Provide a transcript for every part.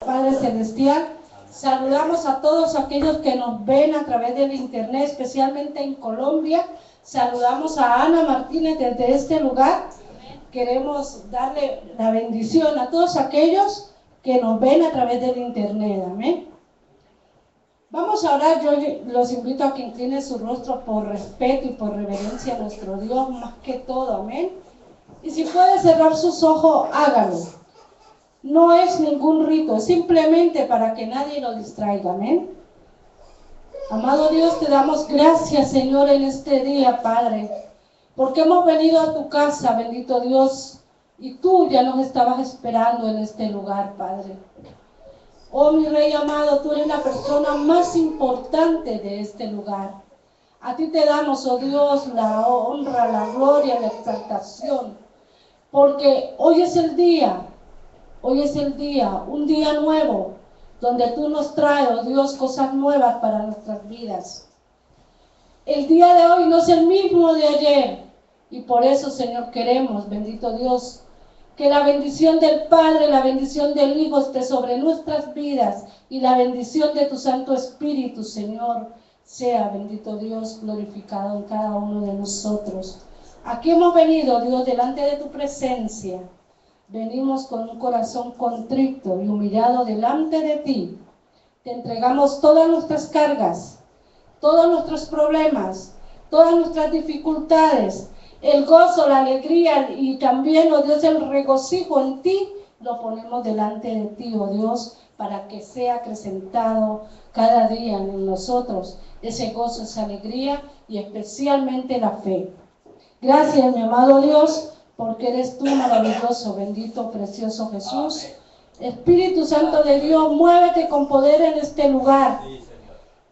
Padre Celestial, saludamos a todos aquellos que nos ven a través del internet, especialmente en Colombia. Saludamos a Ana Martínez desde este lugar. Queremos darle la bendición a todos aquellos que nos ven a través del internet. Amén. Vamos a orar. Yo los invito a que inclinen su rostro por respeto y por reverencia a nuestro Dios, más que todo. Amén. Y si puede cerrar sus ojos, hágalo. No es ningún rito, es simplemente para que nadie lo distraiga. Amén. Amado Dios, te damos gracias, Señor, en este día, Padre, porque hemos venido a tu casa, bendito Dios, y tú ya nos estabas esperando en este lugar, Padre. Oh, mi Rey amado, tú eres la persona más importante de este lugar. A ti te damos, oh Dios, la honra, la gloria, la exaltación, porque hoy es el día, un día nuevo, donde tú nos traes, oh Dios, cosas nuevas para nuestras vidas. El día de hoy no es el mismo de ayer, y por eso, Señor, queremos, bendito Dios, que la bendición del Padre, la bendición del Hijo esté sobre nuestras vidas, y la bendición de tu Santo Espíritu, Señor, sea, bendito Dios, glorificado en cada uno de nosotros. Aquí hemos venido, Dios, delante de tu presencia. Venimos con un corazón contrito y humillado delante de ti. Te entregamos todas nuestras cargas, todos nuestros problemas, todas nuestras dificultades, el gozo, la alegría y también, oh Dios, el regocijo en ti, lo ponemos delante de ti, oh Dios, para que sea acrecentado cada día en nosotros ese gozo, esa alegría y especialmente la fe. Gracias, mi amado Dios, porque eres tú maravilloso, bendito, precioso Jesús. Espíritu Santo de Dios, muévete con poder en este lugar,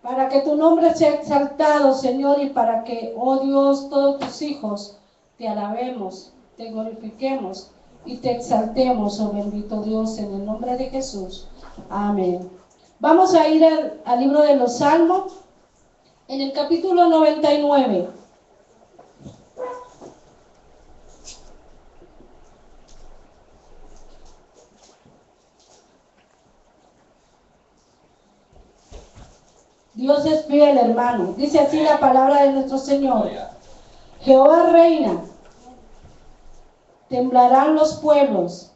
para que tu nombre sea exaltado, Señor, y para que, oh Dios, todos tus hijos te alabemos, te glorifiquemos y te exaltemos, oh bendito Dios, en el nombre de Jesús. Amén. Vamos a ir al libro de los Salmos, en el capítulo 99. Dios es fiel, hermano. Dice así la palabra de nuestro Señor. Jehová reina. Temblarán los pueblos.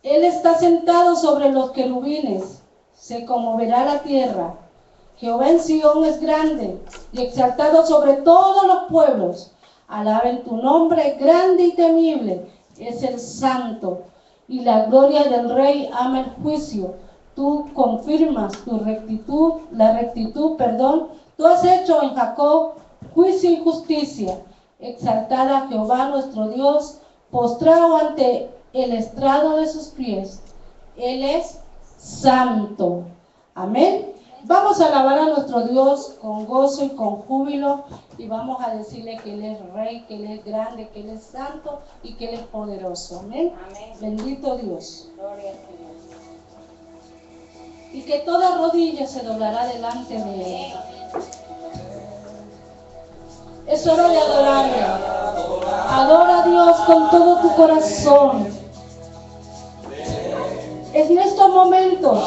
Él está sentado sobre los querubines. Se conmoverá la tierra. Jehová en Sión es grande y exaltado sobre todos los pueblos. Alaben tu nombre, grande y temible. Es el santo. Y la gloria del Rey ama el juicio. Tú confirmas tu rectitud, Tú has hecho en Jacob juicio y justicia. Exaltada a Jehová nuestro Dios, postrado ante el estrado de sus pies. Él es santo. Amén. Vamos a alabar a nuestro Dios con gozo y con júbilo y vamos a decirle que Él es Rey, que Él es grande, que Él es santo y que Él es poderoso. Amén. Amén. Bendito Dios. Gloria a Dios. Y que toda rodilla se doblará delante de Él. Es hora de adorarle. Adora a Dios con todo tu corazón. En estos momentos,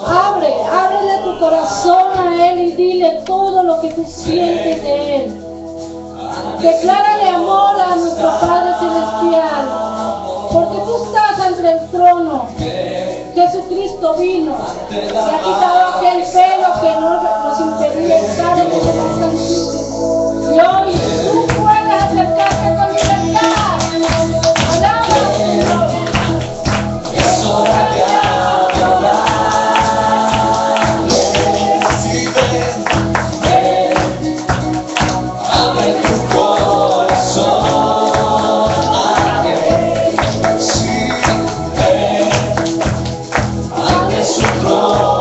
ábrele tu corazón a Él y dile todo lo que tú sientes de Él. Declárale amor a nuestro Padre Celestial, porque tú estás ante el trono. Jesucristo vino y ha quitado aquel pelo que nos impedía estar en ese lugar santísimo. Y hoy tú puedes acercarte con libertad. Alaba al Señor. Es hora de adorar. Abre tu corazón. Su trono.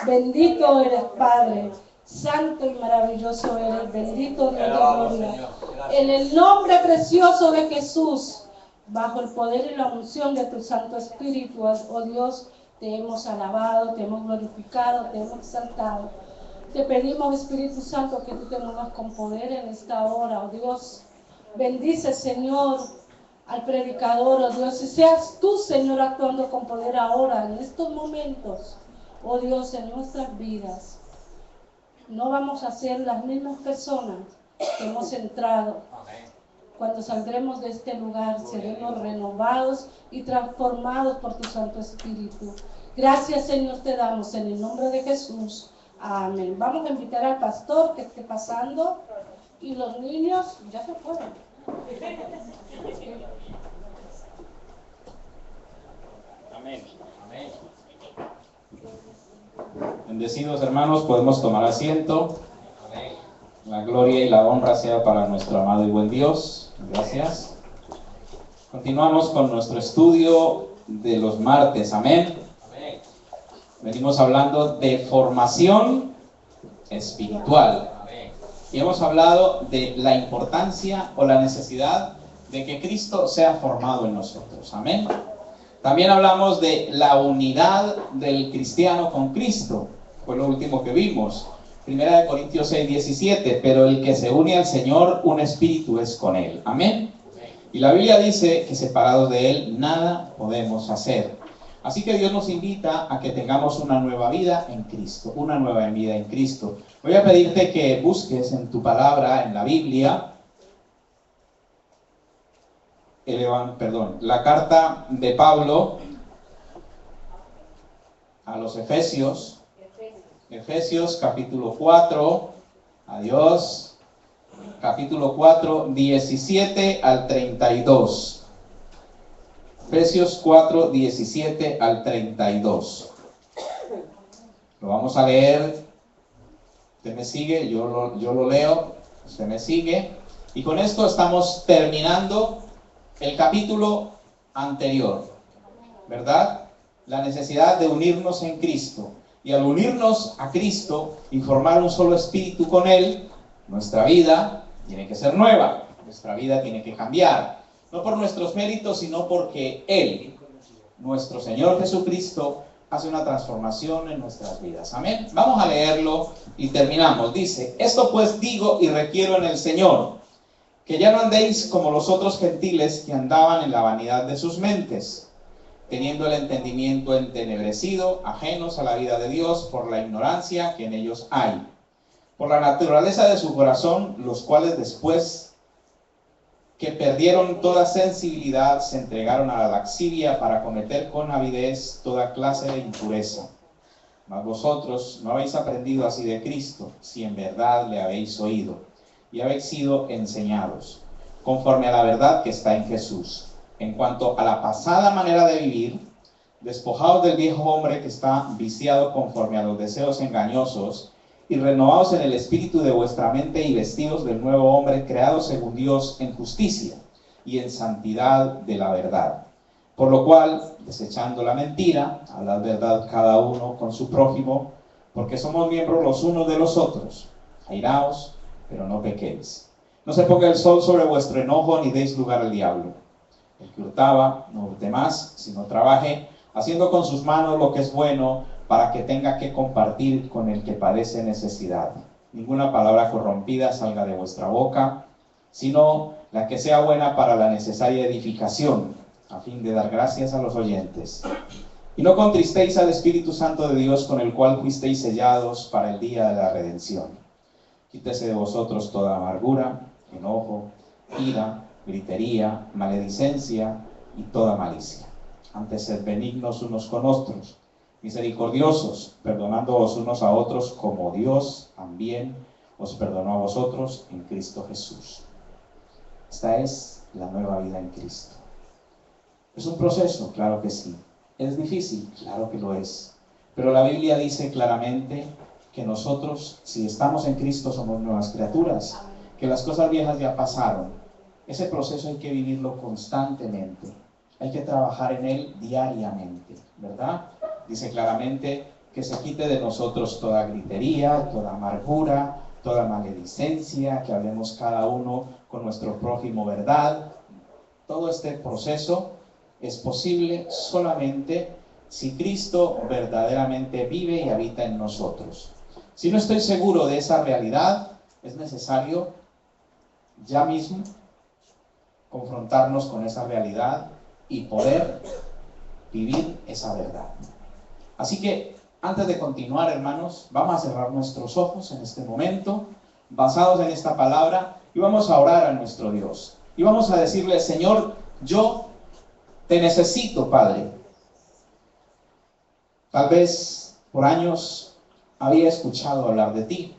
Bendito eres, Padre. Santo y maravilloso eres. Bendito Dios de gloria. En el nombre precioso de Jesús, bajo el poder y la unción de tu Santo Espíritu, oh Dios, te hemos alabado, te hemos glorificado, te hemos exaltado. Te pedimos, Espíritu Santo, que tú te muevas con poder en esta hora, oh Dios. Bendice, Señor, al predicador, oh Dios, y seas tú, Señor, actuando con poder ahora, en estos momentos, oh Dios, en nuestras vidas. No vamos a ser las mismas personas que hemos entrado. Cuando saldremos de este lugar, seremos renovados y transformados por tu Santo Espíritu. Gracias, Señor, te damos en el nombre de Jesús. Amén. Vamos a invitar al pastor que esté pasando, y los niños ya se fueron. Amén. Amén. Bendecidos hermanos, podemos tomar asiento. Amén. La gloria y la honra sea para nuestro amado y buen Dios. Gracias. Continuamos con nuestro estudio de los martes. Amén. Amén. Venimos hablando de formación espiritual. Amén. y hemos hablado de la importancia o la necesidad de que Cristo sea formado en nosotros. Amén. También hablamos de la unidad del cristiano con Cristo. Fue lo último que vimos. 1 Corintios 6:17. Pero el que se une al Señor, un espíritu es con él. Amén. Y la Biblia dice que separados de él nada podemos hacer. Así que Dios nos invita a que tengamos una nueva vida en Cristo. Una nueva vida en Cristo. Voy a pedirte que busques en tu palabra, en la Biblia, la carta de Pablo a los Efesios. Efesios capítulo 4. Adiós. Capítulo 4, 17 al 32. Efesios 4, 17 al 32. Lo vamos a leer. Usted me sigue, yo lo leo. Usted me sigue. Y con esto estamos terminando el capítulo anterior, ¿verdad? La necesidad de unirnos en Cristo. Y al unirnos a Cristo y formar un solo espíritu con Él, nuestra vida tiene que ser nueva. Nuestra vida tiene que cambiar. No por nuestros méritos, sino porque Él, nuestro Señor Jesucristo, hace una transformación en nuestras vidas. Amén. Vamos a leerlo y terminamos. Dice: esto pues digo y requiero en el Señor, que ya no andéis como los otros gentiles que andaban en la vanidad de sus mentes, teniendo el entendimiento entenebrecido, ajenos a la vida de Dios por la ignorancia que en ellos hay, por la naturaleza de su corazón, los cuales después que perdieron toda sensibilidad se entregaron a la lascivia para cometer con avidez toda clase de impureza. Mas vosotros no habéis aprendido así de Cristo, si en verdad le habéis oído y habéis sido enseñados, conforme a la verdad que está en Jesús. En cuanto a la pasada manera de vivir, despojaos del viejo hombre que está viciado conforme a los deseos engañosos, y renovaos en el espíritu de vuestra mente y vestidos del nuevo hombre creado según Dios en justicia y en santidad de la verdad. Por lo cual, desechando la mentira, hablad verdad cada uno con su prójimo, porque somos miembros los unos de los otros. Airaos, pero no pequéis. No se ponga el sol sobre vuestro enojo, ni deis lugar al diablo. El que hurtaba, no hurte más, sino trabaje, haciendo con sus manos lo que es bueno, para que tenga que compartir con el que padece necesidad. Ninguna palabra corrompida salga de vuestra boca, sino la que sea buena para la necesaria edificación, a fin de dar gracias a los oyentes. Y no contristéis al Espíritu Santo de Dios, con el cual fuisteis sellados para el día de la redención. Quítese de vosotros toda amargura, enojo, ira, gritería, maledicencia y toda malicia. Antes sed benignos unos con otros, misericordiosos, perdonándoos unos a otros, como Dios también os perdonó a vosotros en Cristo Jesús. Esta es la nueva vida en Cristo. ¿Es un proceso? Claro que sí. ¿Es difícil? Claro que lo es. Pero la Biblia dice claramente que nosotros, si estamos en Cristo, somos nuevas criaturas, que las cosas viejas ya pasaron. Ese proceso hay que vivirlo constantemente, hay que trabajar en él diariamente, ¿verdad? Dice claramente que se quite de nosotros toda gritería, toda amargura, toda maledicencia, que hablemos cada uno con nuestro prójimo, ¿verdad? Todo este proceso es posible solamente si Cristo verdaderamente vive y habita en nosotros. Si no estoy seguro de esa realidad, es necesario ya mismo confrontarnos con esa realidad y poder vivir esa verdad. Así que, antes de continuar, hermanos, vamos a cerrar nuestros ojos en este momento, basados en esta palabra, y vamos a orar a nuestro Dios. Y vamos a decirle: Señor, yo te necesito, Padre. Tal vez por años había escuchado hablar de ti.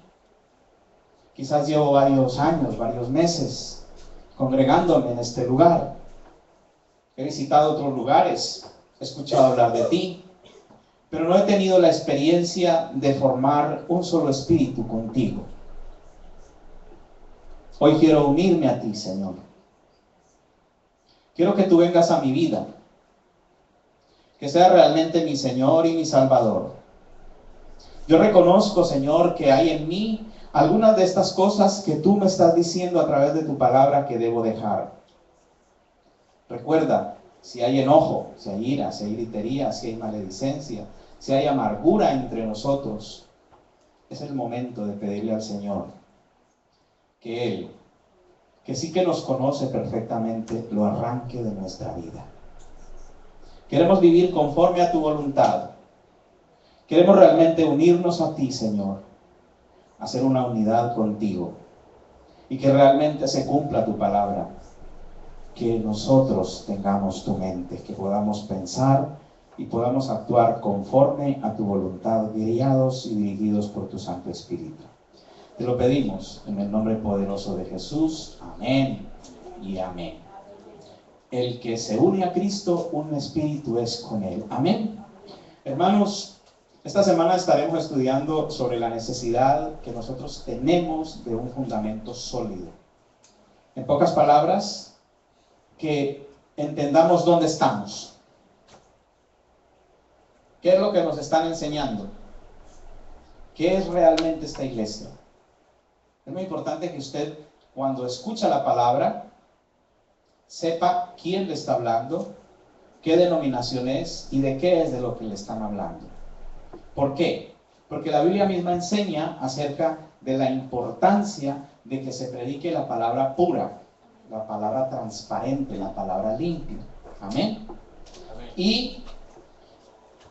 Quizás llevo varios años, varios meses congregándome en este lugar. He visitado otros lugares, he escuchado hablar de ti, pero no he tenido la experiencia de formar un solo espíritu contigo. Hoy quiero unirme a ti, Señor. Quiero que tú vengas a mi vida, que seas realmente mi Señor y mi Salvador. Yo reconozco, Señor, que hay en mí algunas de estas cosas que tú me estás diciendo a través de tu palabra que debo dejar. Recuerda, si hay enojo, si hay ira, si hay gritería, si hay maledicencia, si hay amargura entre nosotros, es el momento de pedirle al Señor que Él, que sí que nos conoce perfectamente, lo arranque de nuestra vida. Queremos vivir conforme a tu voluntad. Queremos realmente unirnos a ti, Señor, hacer una unidad contigo y que realmente se cumpla tu palabra. Que nosotros tengamos tu mente, que podamos pensar y podamos actuar conforme a tu voluntad, guiados y dirigidos por tu Santo Espíritu. Te lo pedimos en el nombre poderoso de Jesús. Amén y amén. El que se une a Cristo, un espíritu es con él. Amén. Hermanos, esta semana estaremos estudiando sobre la necesidad que nosotros tenemos de un fundamento sólido. En pocas palabras, que entendamos dónde estamos. ¿Qué es lo que nos están enseñando? ¿Qué es realmente esta iglesia? Es muy importante que usted, cuando escucha la palabra, sepa quién le está hablando, qué denominación es y de qué es de lo que le están hablando. ¿Por qué? Porque la Biblia misma enseña acerca de la importancia de que se predique la palabra pura, la palabra transparente, la palabra limpia. Amén. Amén. Y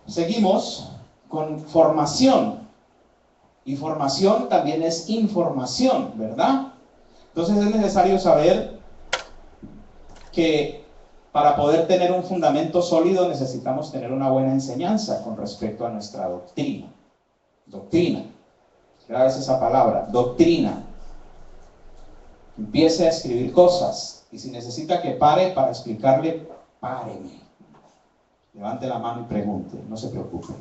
seguimos con formación. Y formación también es información, ¿verdad? Entonces es necesario saber que para poder tener un fundamento sólido necesitamos tener una buena enseñanza con respecto a nuestra doctrina. Doctrina. Grabes esa palabra, doctrina. Empiece a escribir cosas y si necesita que pare para explicarle, páreme. Levante la mano y pregunte, no se preocupe.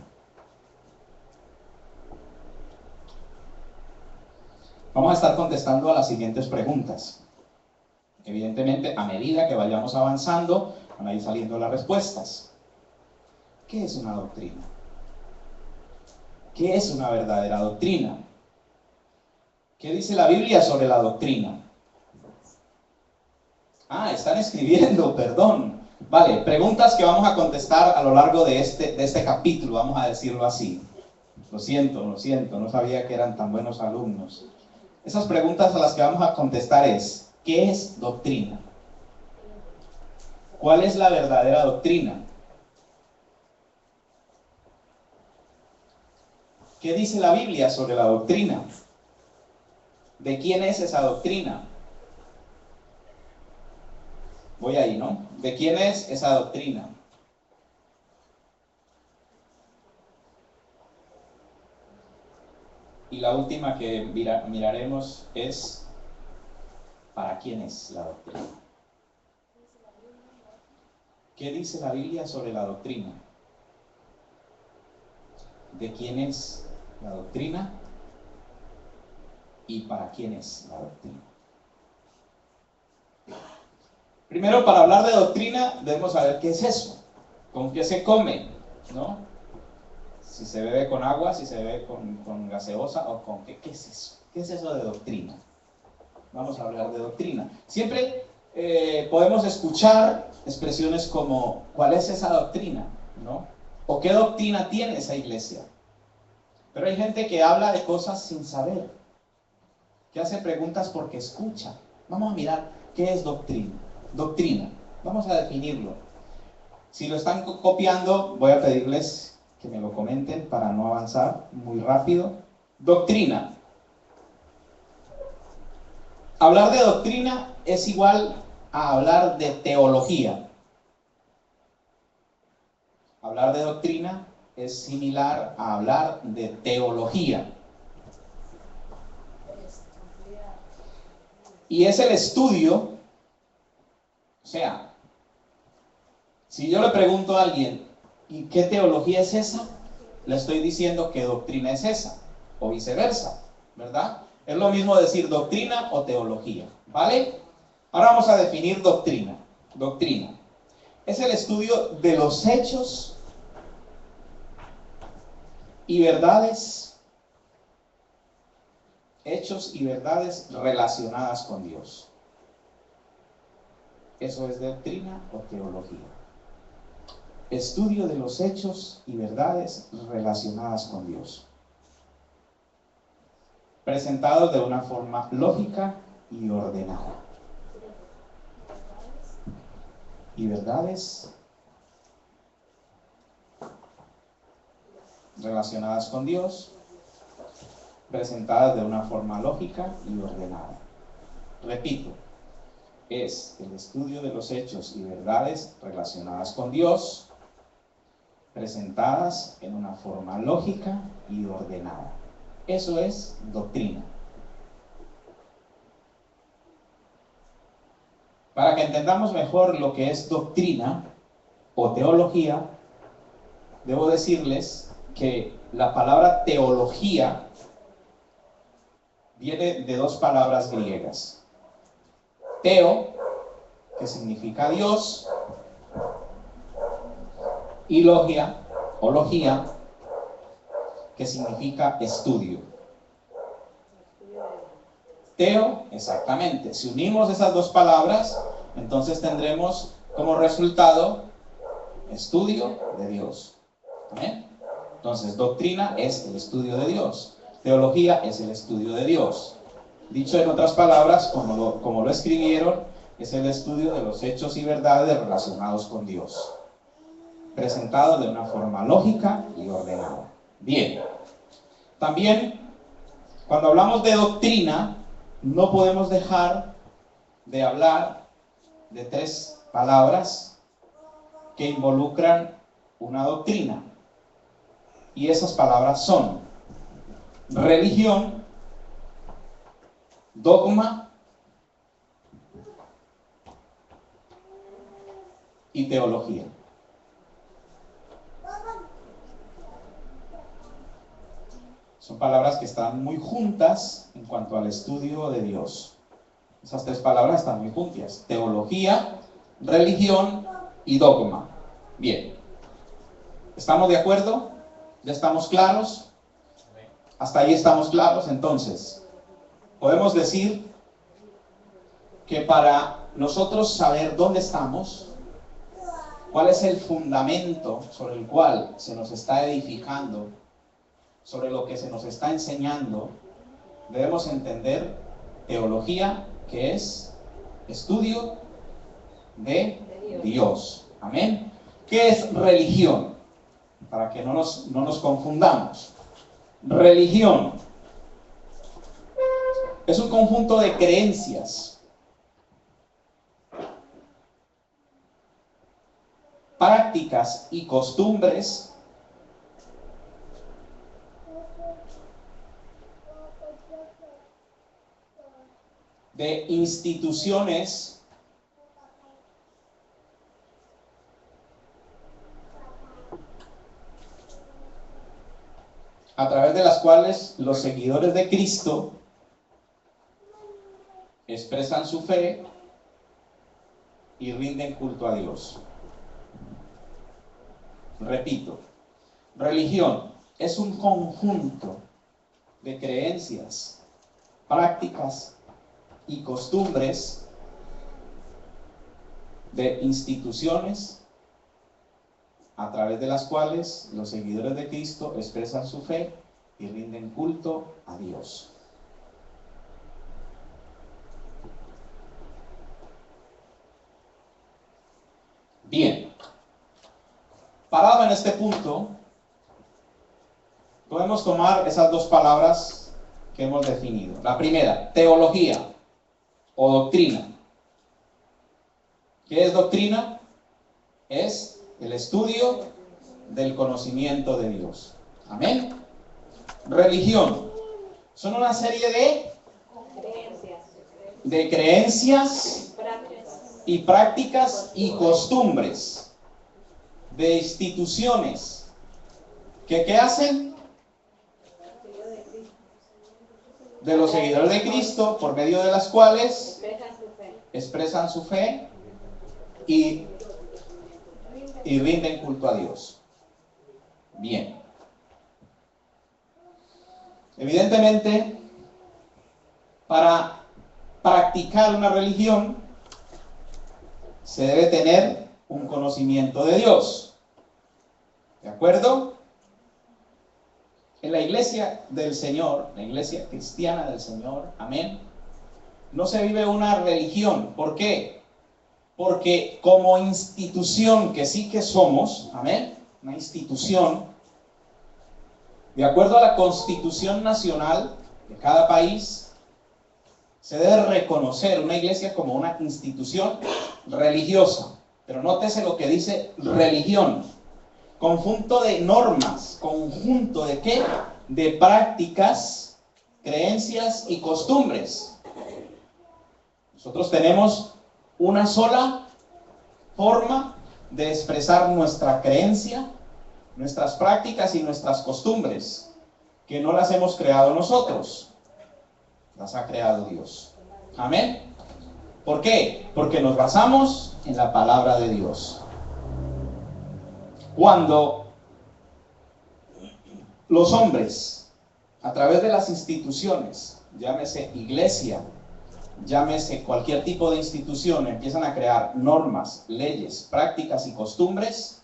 Vamos a estar contestando a las siguientes preguntas. Evidentemente, a medida que vayamos avanzando, van a ir saliendo las respuestas. ¿Qué es una doctrina? ¿Qué es una verdadera doctrina? ¿Qué dice la Biblia sobre la doctrina? Están escribiendo, perdón. Vale, preguntas que vamos a contestar a lo largo de este capítulo, vamos a decirlo así. Lo siento, no sabía que eran tan buenos alumnos. Esas preguntas a las que vamos a contestar es, ¿qué es doctrina? ¿Cuál es la verdadera doctrina? ¿Qué dice la Biblia sobre la doctrina? ¿De quién es esa doctrina? Voy ahí, ¿no? ¿De quién es esa doctrina? Y la última que miraremos es, ¿para quién es la doctrina? ¿Qué dice la Biblia sobre la doctrina? ¿De quién es la doctrina? ¿Y para quién es la doctrina? Primero, para hablar de doctrina, debemos saber qué es eso, con qué se come, ¿no? Si se bebe con agua, si se bebe con gaseosa o con qué es eso. ¿Qué es eso de doctrina? Vamos a hablar de doctrina. Siempre podemos escuchar expresiones como, ¿cuál es esa doctrina? ¿No? ¿O qué doctrina tiene esa iglesia? Pero hay gente que habla de cosas sin saber, que hace preguntas porque escucha. Vamos a mirar qué es doctrina. Doctrina, vamos a definirlo. Si lo están copiando, voy a pedirles que me lo comenten para no avanzar muy rápido. Doctrina. Hablar de doctrina es igual a hablar de teología. Hablar de doctrina es similar a hablar de teología. Y es el estudio, o sea, si yo le pregunto a alguien, ¿y qué teología es esa? Le estoy diciendo qué doctrina es esa, o viceversa, ¿verdad? Es lo mismo decir doctrina o teología, ¿vale? Ahora vamos a definir doctrina. Doctrina es el estudio de los hechos y verdades hechos y verdades relacionadas con Dios. ¿Eso es doctrina o teología? Estudio de los hechos y verdades relacionadas con Dios, presentados de una forma lógica y ordenada. Y verdades relacionadas con Dios, presentadas de una forma lógica y ordenada. Repito, es el estudio de los hechos y verdades relacionadas con Dios, presentadas en una forma lógica y ordenada. Eso es doctrina. Para que entendamos mejor lo que es doctrina o teología, debo decirles que la palabra teología viene de dos palabras griegas. Teo, que significa Dios, y logia, o logía, que significa estudio. Teo, exactamente. Si unimos esas dos palabras, entonces tendremos como resultado estudio de Dios. ¿Amén? Entonces, doctrina es el estudio de Dios. Teología es el estudio de Dios. Dicho en otras palabras, como lo escribieron, es el estudio de los hechos y verdades relacionados con Dios, presentado de una forma lógica y ordenada. Bien. También, cuando hablamos de doctrina, no podemos dejar de hablar de tres palabras que involucran una doctrina. Y esas palabras son religión, dogma y teología. Son palabras que están muy juntas en cuanto al estudio de Dios. Esas tres palabras están muy juntas: teología, religión y dogma. Bien. ¿Estamos de acuerdo? ¿Ya estamos claros? Hasta ahí estamos claros. Entonces, podemos decir que para nosotros saber dónde estamos, cuál es el fundamento sobre el cual se nos está edificando, sobre lo que se nos está enseñando, debemos entender teología, que es estudio de Dios. Amén. ¿Qué es religión? Para que no nos confundamos. Religión es un conjunto de creencias, prácticas y costumbres de instituciones a través de las cuales los seguidores de Cristo expresan su fe y rinden culto a Dios. Repito, religión es un conjunto de creencias, prácticas y costumbres de instituciones a través de las cuales los seguidores de Cristo expresan su fe y rinden culto a Dios. Bien, parado en este punto, podemos tomar esas dos palabras que hemos definido. La primera, teología o doctrina. ¿Qué es doctrina? Es el estudio del conocimiento de Dios. Amén. Religión. Son una serie de creencias y prácticas y costumbres de instituciones que ¿qué hacen? De los seguidores de Cristo, por medio de las cuales expresan su fe y rinden culto a Dios. Bien. Evidentemente, para practicar una religión se debe tener un conocimiento de Dios. ¿De acuerdo? En la iglesia del Señor, la iglesia cristiana del Señor, amén, no se vive una religión. ¿Por qué? Porque como institución que sí que somos, amén, una institución, de acuerdo a la Constitución Nacional de cada país, se debe reconocer una iglesia como una institución religiosa. Pero nótese lo que dice religión. Conjunto de normas, conjunto de ¿qué? De prácticas, creencias y costumbres. Nosotros tenemos una sola forma de expresar nuestra creencia, nuestras prácticas y nuestras costumbres, que no las hemos creado nosotros, las ha creado Dios. Amén. ¿Por qué? Porque nos basamos en la palabra de Dios. Cuando los hombres, a través de las instituciones, llámese iglesia, llámese cualquier tipo de institución, empiezan a crear normas, leyes, prácticas y costumbres,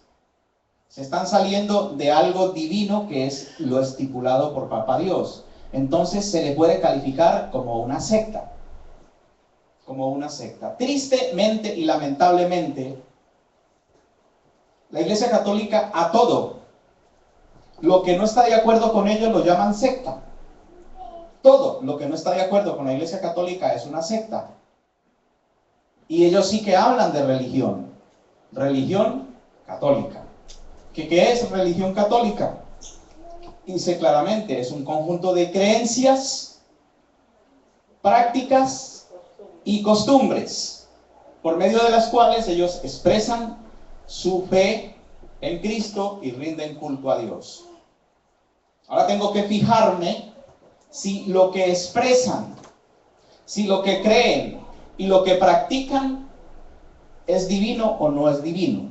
se están saliendo de algo divino que es lo estipulado por Papá Dios. Entonces se le puede calificar como una secta. Como una secta. Tristemente y lamentablemente, la Iglesia Católica a todo lo que no está de acuerdo con ellos lo llaman secta. Todo lo que no está de acuerdo con la Iglesia Católica es una secta. Y ellos sí que hablan de religión. Religión católica. ¿Qué es religión católica? Dice claramente, es un conjunto de creencias, prácticas y costumbres, por medio de las cuales ellos expresan su fe en Cristo y rinden culto a Dios. Ahora tengo que fijarme si lo que expresan, si lo que creen y lo que practican es divino o no es divino.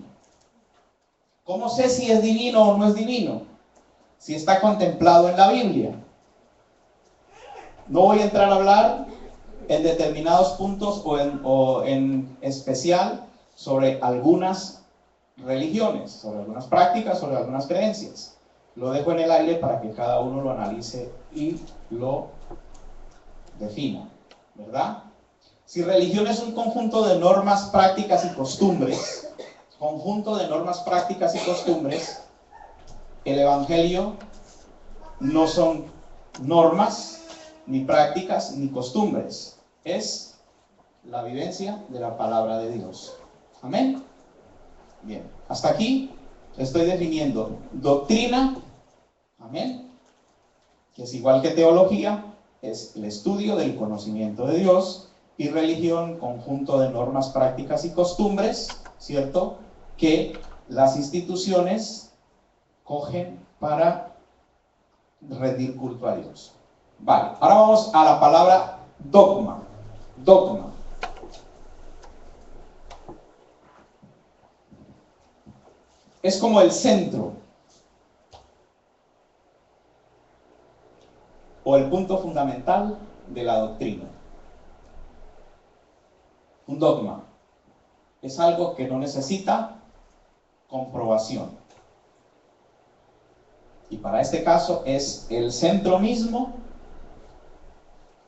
¿Cómo sé si es divino o no es divino? Si está contemplado en la Biblia. No voy a entrar a hablar en determinados puntos o en especial sobre algunas religiones, sobre algunas prácticas, sobre algunas creencias. Lo dejo en el aire para que cada uno lo analice y lo defina, ¿verdad? Si religión es un conjunto de normas, prácticas y costumbres, el Evangelio no son normas, ni prácticas, ni costumbres. Es la vivencia de la palabra de Dios. Amén. Bien, hasta aquí estoy definiendo doctrina, amén, que es igual que teología, es el estudio del conocimiento de Dios, y religión, conjunto de normas, prácticas y costumbres, ¿cierto?, que las instituciones cogen para rendir culto a Dios. Vale, ahora vamos a la palabra dogma. Dogma. Es como el centro o el punto fundamental de la doctrina. Un dogma es algo que no necesita comprobación. Y para este caso es el centro mismo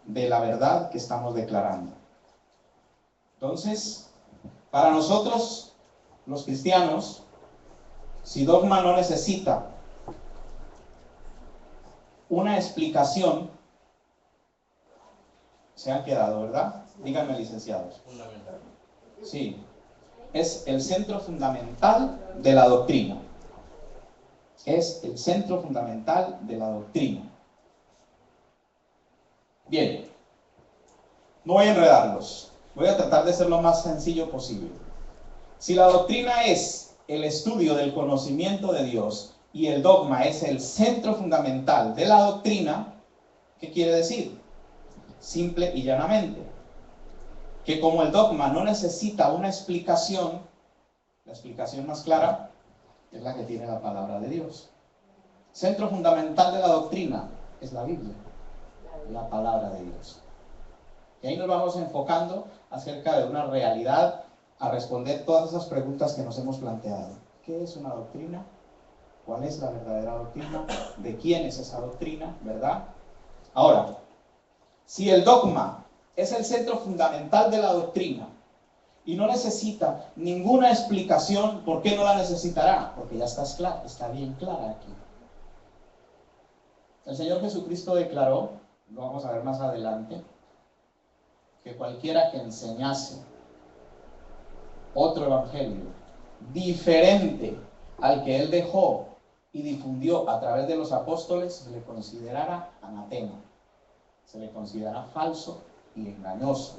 de la verdad que estamos declarando. Entonces, para nosotros, los cristianos, si dogma no necesita una explicación, se han quedado, ¿verdad? Díganme, licenciados. Fundamental. Sí, es el centro fundamental de la doctrina. Es el centro fundamental de la doctrina. Bien, no voy a enredarlos. Voy a tratar de ser lo más sencillo posible. Si la doctrina es el estudio del conocimiento de Dios y el dogma es el centro fundamental de la doctrina, ¿qué quiere decir? Simple y llanamente, que como el dogma no necesita una explicación, la explicación más clara es la que tiene la palabra de Dios. Centro fundamental de la doctrina es la Biblia, la palabra de Dios. Y ahí nos vamos enfocando acerca de una realidad a responder todas esas preguntas que nos hemos planteado. ¿Qué es una doctrina? ¿Cuál es la verdadera doctrina? ¿De quién es esa doctrina? ¿Verdad? Ahora, si el dogma es el centro fundamental de la doctrina y no necesita ninguna explicación, ¿por qué no la necesitará? Porque ya está bien clara aquí. El Señor Jesucristo declaró, lo vamos a ver más adelante, que cualquiera que enseñase otro evangelio diferente al que Él dejó y difundió a través de los apóstoles, se le considerara anatema, se le considera falso y engañoso.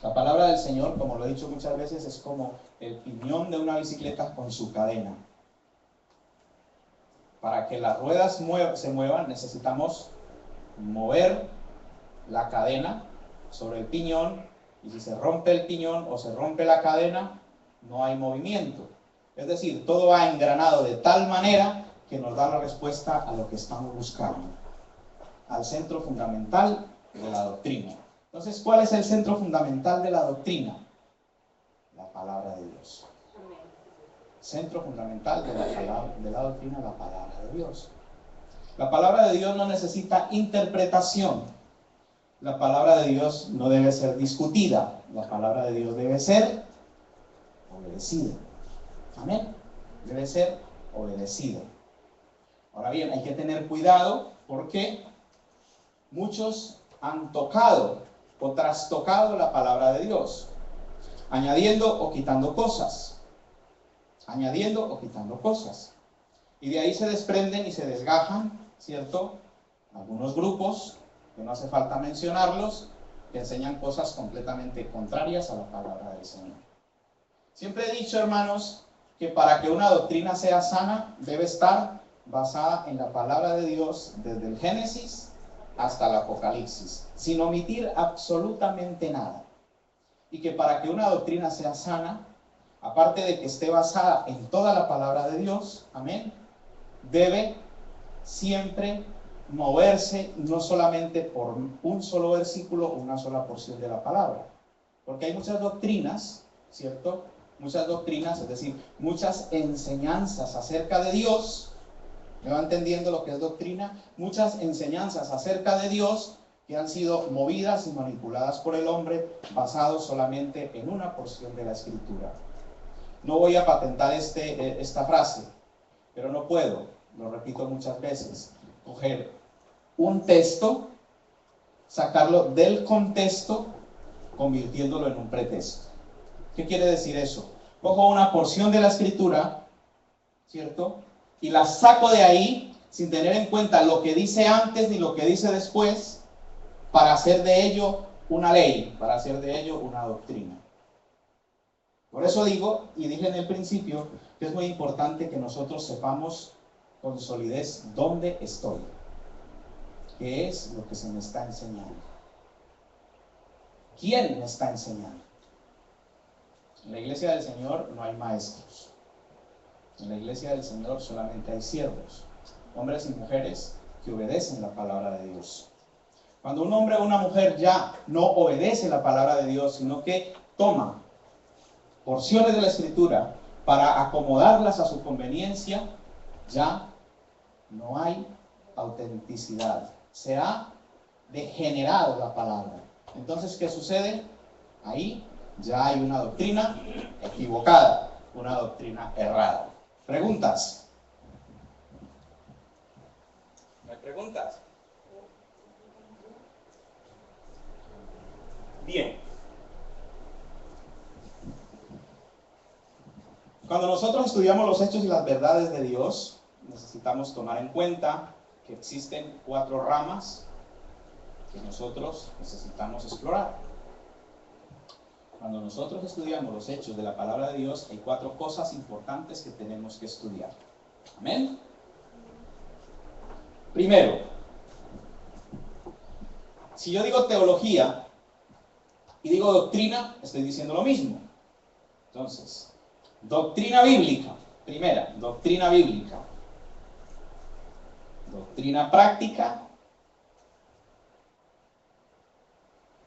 La palabra del Señor, como lo he dicho muchas veces, es como el piñón de una bicicleta con su cadena. Para que las ruedas se muevan, necesitamos mover la cadena sobre el piñón, y si se rompe el piñón o se rompe la cadena, no hay movimiento. Es decir, todo va engranado de tal manera que nos da la respuesta a lo que estamos buscando, al centro fundamental de la doctrina. Entonces, ¿cuál es el centro fundamental de la doctrina? La palabra de Dios. Centro fundamental de la doctrina, la palabra de Dios. La palabra de Dios no necesita interpretación. La palabra de Dios no debe ser discutida. La palabra de Dios debe ser obedecida. Amén. Debe ser obedecida. Ahora bien, hay que tener cuidado porque muchos han tocado o trastocado la palabra de Dios, añadiendo o quitando cosas. Añadiendo o quitando cosas. Y de ahí se desprenden y se desgajan, ¿cierto? Algunos grupos, que no hace falta mencionarlos, que enseñan cosas completamente contrarias a la palabra del Señor. Siempre he dicho, hermanos, que para que una doctrina sea sana, debe estar basada en la palabra de Dios desde el Génesis hasta el Apocalipsis, sin omitir absolutamente nada. Y que para que una doctrina sea sana, aparte de que esté basada en toda la palabra de Dios, amén, debe siempre moverse no solamente por un solo versículo o una sola porción de la palabra. Porque hay muchas doctrinas, ¿cierto? Muchas doctrinas, es decir, muchas enseñanzas acerca de Dios. ¿Me va entendiendo lo que es doctrina? Muchas enseñanzas acerca de Dios que han sido movidas y manipuladas por el hombre, basados solamente en una porción de la Escritura. No voy a patentar esta frase, pero no puedo, lo repito muchas veces, coger un texto, sacarlo del contexto, convirtiéndolo en un pretexto. ¿Qué quiere decir eso? Cojo una porción de la Escritura, ¿cierto? Y la saco de ahí sin tener en cuenta lo que dice antes ni lo que dice después, para hacer de ello una ley, para hacer de ello una doctrina. Por eso digo, y dije en el principio, que es muy importante que nosotros sepamos con solidez dónde estoy, qué es lo que se me está enseñando, quién me está enseñando. En la iglesia del Señor no hay maestros. En la iglesia del Señor solamente hay siervos, hombres y mujeres que obedecen la palabra de Dios. Cuando un hombre o una mujer ya no obedece la palabra de Dios, sino que toma porciones de la Escritura para acomodarlas a su conveniencia, ya no hay autenticidad. Se ha degenerado la palabra. Entonces, ¿qué sucede? Ahí ya hay una doctrina equivocada, una doctrina errada. ¿Preguntas? ¿Me preguntas? Bien. Cuando nosotros estudiamos los hechos y las verdades de Dios, necesitamos tomar en cuenta que existen 4 ramas que nosotros necesitamos explorar. Cuando nosotros estudiamos los hechos de la palabra de Dios, hay 4 cosas importantes que tenemos que estudiar. ¿Amén? Primero, si yo digo teología y digo doctrina, estoy diciendo lo mismo. Entonces, doctrina bíblica. Primera, doctrina bíblica. Doctrina práctica.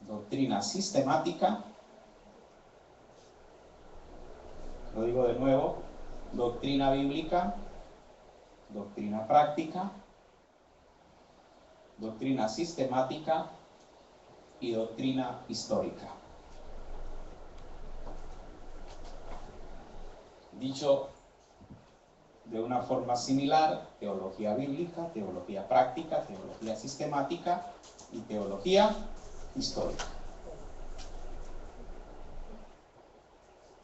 doctrina sistemática, lo digo de nuevo, doctrina bíblica, doctrina práctica, doctrina sistemática y doctrina histórica. Dicho de una forma similar, teología bíblica, teología práctica, teología sistemática y teología histórica.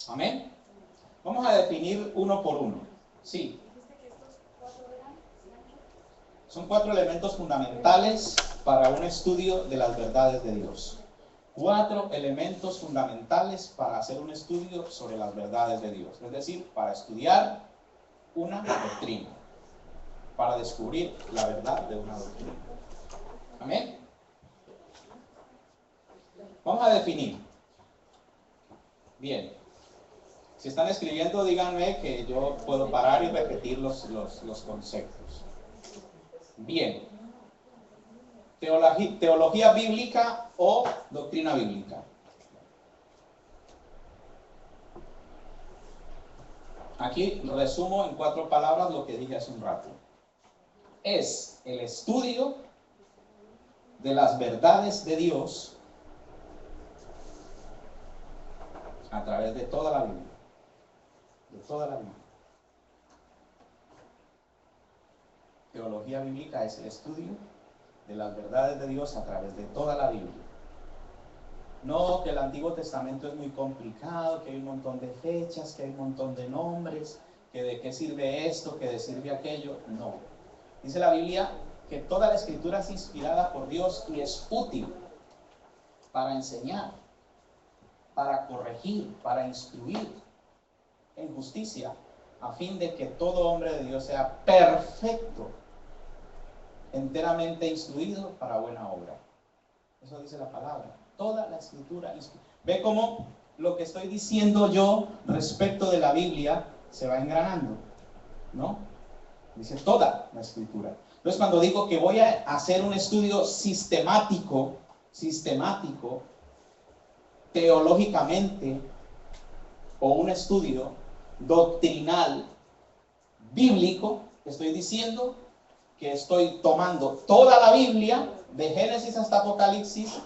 Amén. Vamos a definir uno por uno. Sí. Son 4 elementos fundamentales para un estudio de las verdades de Dios. 4 elementos fundamentales para hacer un estudio sobre las verdades de Dios. Es decir, para estudiar una doctrina, para descubrir la verdad de una doctrina. Amén. Vamos a definir. Bien. Si están escribiendo, díganme que yo puedo parar y repetir los conceptos. Bien. Teología bíblica o doctrina bíblica. Aquí resumo en 4 palabras lo que dije hace un rato. Es el estudio de las verdades de Dios a través de toda la Biblia. De toda la Biblia. Teología bíblica es el estudio de las verdades de Dios a través de toda la Biblia. No, que el Antiguo Testamento es muy complicado, que hay un montón de fechas, que hay un montón de nombres, que de qué sirve esto, que de sirve aquello. No. Dice la Biblia que toda la Escritura es inspirada por Dios y es útil para enseñar, para corregir, para instruir en justicia, a fin de que todo hombre de Dios sea perfecto, enteramente instruido para buena obra. Eso dice la palabra. Toda la Escritura. Ve cómo lo que estoy diciendo yo respecto de la Biblia se va engranando, ¿no? Dice toda la Escritura. Entonces, cuando digo que voy a hacer un estudio sistemático, teológicamente, o un estudio doctrinal, bíblico, estoy diciendo que estoy tomando toda la Biblia, de Génesis hasta Apocalipsis,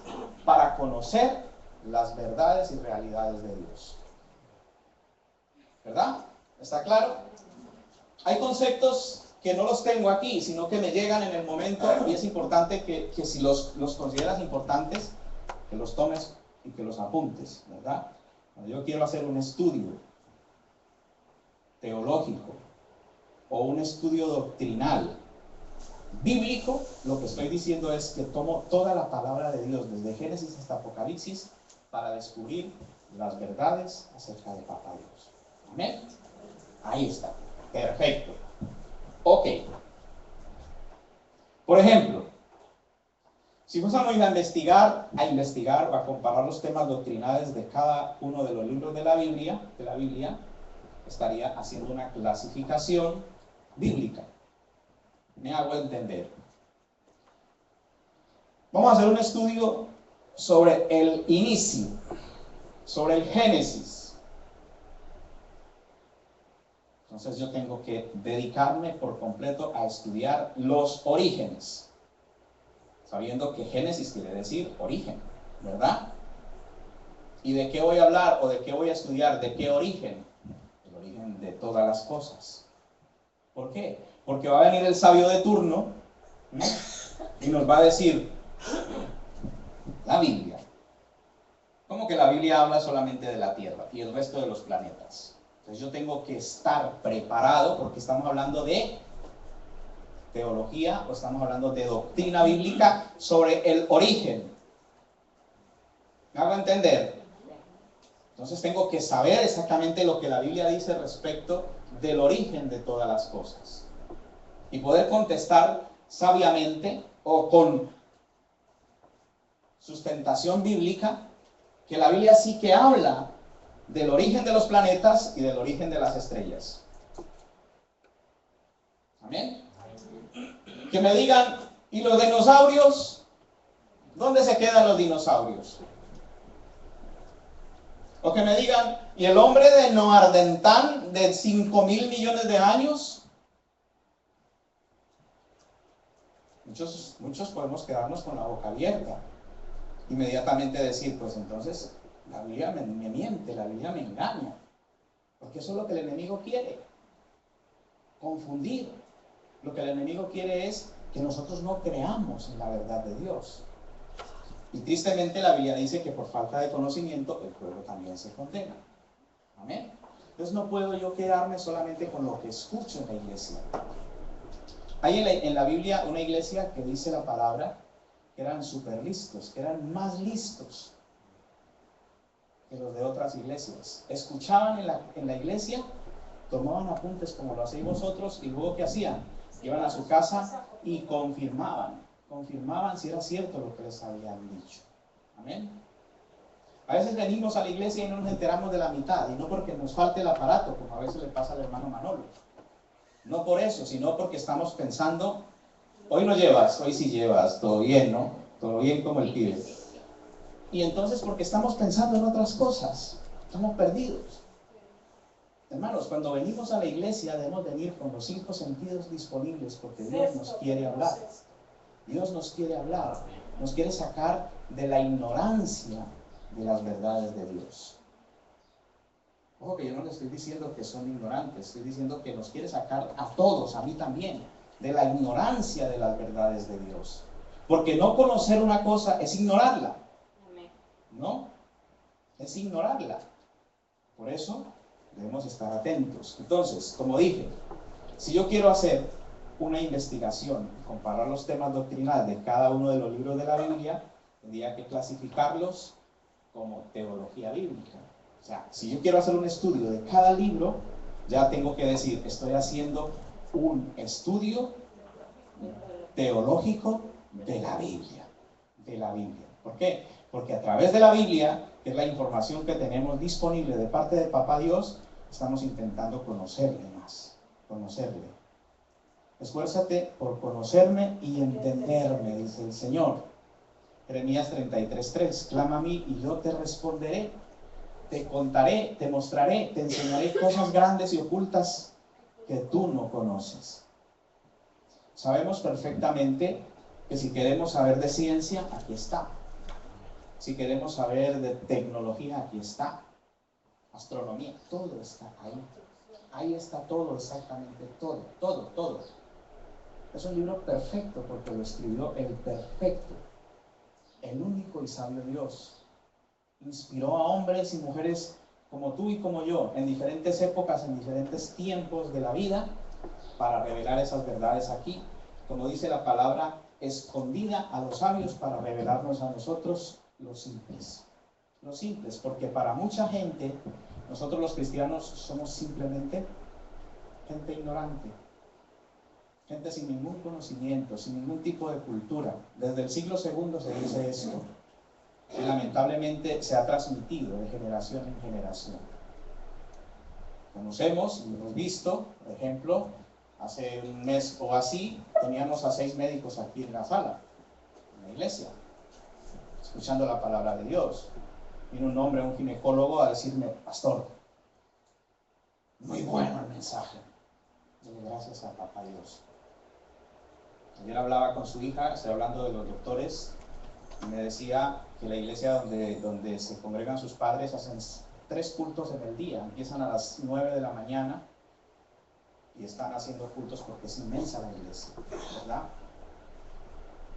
para conocer las verdades y realidades de Dios. ¿Verdad? ¿Está claro? Hay conceptos que no los tengo aquí, sino que me llegan en el momento, y es importante que si los consideras importantes, que los tomes y que los apuntes, ¿verdad? Cuando yo quiero hacer un estudio teológico o un estudio doctrinal bíblico, lo que estoy diciendo es que tomo toda la palabra de Dios, desde Génesis hasta Apocalipsis, para descubrir las verdades acerca de Papá Dios. ¿Amén? Ahí está. Perfecto. Ok. Por ejemplo, si fuésemos a investigar o a comparar los temas doctrinales de cada uno de los libros de la Biblia, estaría haciendo una clasificación bíblica. Me hago entender. Vamos a hacer un estudio sobre el inicio, sobre el Génesis. Entonces yo tengo que dedicarme por completo a estudiar los orígenes, sabiendo que Génesis quiere decir origen, ¿verdad? ¿Y de qué voy a hablar o de qué voy a estudiar? ¿De qué origen? El origen de todas las cosas. ¿Por qué? Porque va a venir el sabio de turno, ¿no? Y nos va a decir, la Biblia. ¿Cómo que la Biblia habla solamente de la Tierra y el resto de los planetas? Entonces yo tengo que estar preparado, porque estamos hablando de teología o estamos hablando de doctrina bíblica sobre el origen. ¿Me hago entender? Entonces tengo que saber exactamente lo que la Biblia dice respecto del origen de todas las cosas y poder contestar sabiamente o con sustentación bíblica que la Biblia sí que habla del origen de los planetas y del origen de las estrellas. Amén. Que me digan, ¿y los dinosaurios? ¿Dónde se quedan los dinosaurios? O que me digan, ¿y el hombre de Noardentán de 5.000 millones de años? Muchos podemos quedarnos con la boca abierta. Inmediatamente decir, pues entonces la Biblia me miente, la Biblia me engaña. Porque eso es lo que el enemigo quiere. Confundir. Lo que el enemigo quiere es que nosotros no creamos en la verdad de Dios. Y tristemente la Biblia dice que por falta de conocimiento el pueblo también se condena. Amén. Entonces no puedo yo quedarme solamente con lo que escucho en la iglesia. Hay en la Biblia una iglesia que dice la palabra que eran súper listos, que eran más listos que los de otras iglesias. Escuchaban en la iglesia, tomaban apuntes como lo hacéis vosotros y luego ¿qué hacían? Iban a su casa y confirmaban si era cierto lo que les habían dicho. Amén. A veces venimos a la iglesia y no nos enteramos de la mitad, y no porque nos falte el aparato, como a veces le pasa al hermano Manolo. No por eso, sino porque estamos pensando, hoy no llevas, hoy sí llevas, todo bien, ¿no? Todo bien como el pibe. Y entonces porque estamos pensando en otras cosas, estamos perdidos. Hermanos, cuando venimos a la iglesia debemos venir con los 5 sentidos disponibles porque Dios nos quiere hablar. Dios nos quiere hablar, nos quiere sacar de la ignorancia de las verdades de Dios. Ojo que yo no les estoy diciendo que son ignorantes, estoy diciendo que nos quiere sacar a todos, a mí también, de la ignorancia de las verdades de Dios. Porque no conocer una cosa es ignorarla. ¿No? Es ignorarla. Por eso debemos estar atentos. Entonces, como dije, si yo quiero hacer una investigación, comparar los temas doctrinales de cada uno de los libros de la Biblia, tendría que clasificarlos como teología bíblica. O sea, si yo quiero hacer un estudio de cada libro, ya tengo que decir, estoy haciendo un estudio teológico de la Biblia. De la Biblia. ¿Por qué? Porque a través de la Biblia, que es la información que tenemos disponible de parte de Papá Dios, estamos intentando conocerle más, conocerle. Esfuérzate por conocerme y entenderme, dice el Señor. Jeremías 33:3, clama a mí y yo te responderé, te contaré, te mostraré, te enseñaré cosas grandes y ocultas que tú no conoces. Sabemos perfectamente que si queremos saber de ciencia, aquí está. Si queremos saber de tecnología, aquí está. Astronomía, todo está ahí. Ahí está todo, exactamente todo, todo, todo. Es un libro perfecto porque lo escribió el perfecto, el único y sabio Dios. Inspiró a hombres y mujeres como tú y como yo, en diferentes épocas, en diferentes tiempos de la vida, para revelar esas verdades aquí. Como dice la palabra, escondida a los sabios para revelarnos a nosotros los simples. Los simples, porque para mucha gente, nosotros los cristianos somos simplemente gente ignorante. Gente sin ningún conocimiento, sin ningún tipo de cultura. Desde el siglo II se dice esto. Y lamentablemente se ha transmitido de generación en generación. Conocemos y hemos visto, por ejemplo, hace un mes o así, teníamos a 6 médicos aquí en la sala, en la iglesia, escuchando la palabra de Dios. Vino un hombre, un ginecólogo, a decirme, pastor, muy bueno el mensaje. Doy gracias a Papá Dios. Ayer hablaba con su hija, estoy hablando de los doctores, y me decía que la iglesia donde se congregan sus padres hacen 3 cultos en el día. Empiezan a las 9 de la mañana y están haciendo cultos porque es inmensa la iglesia, ¿verdad?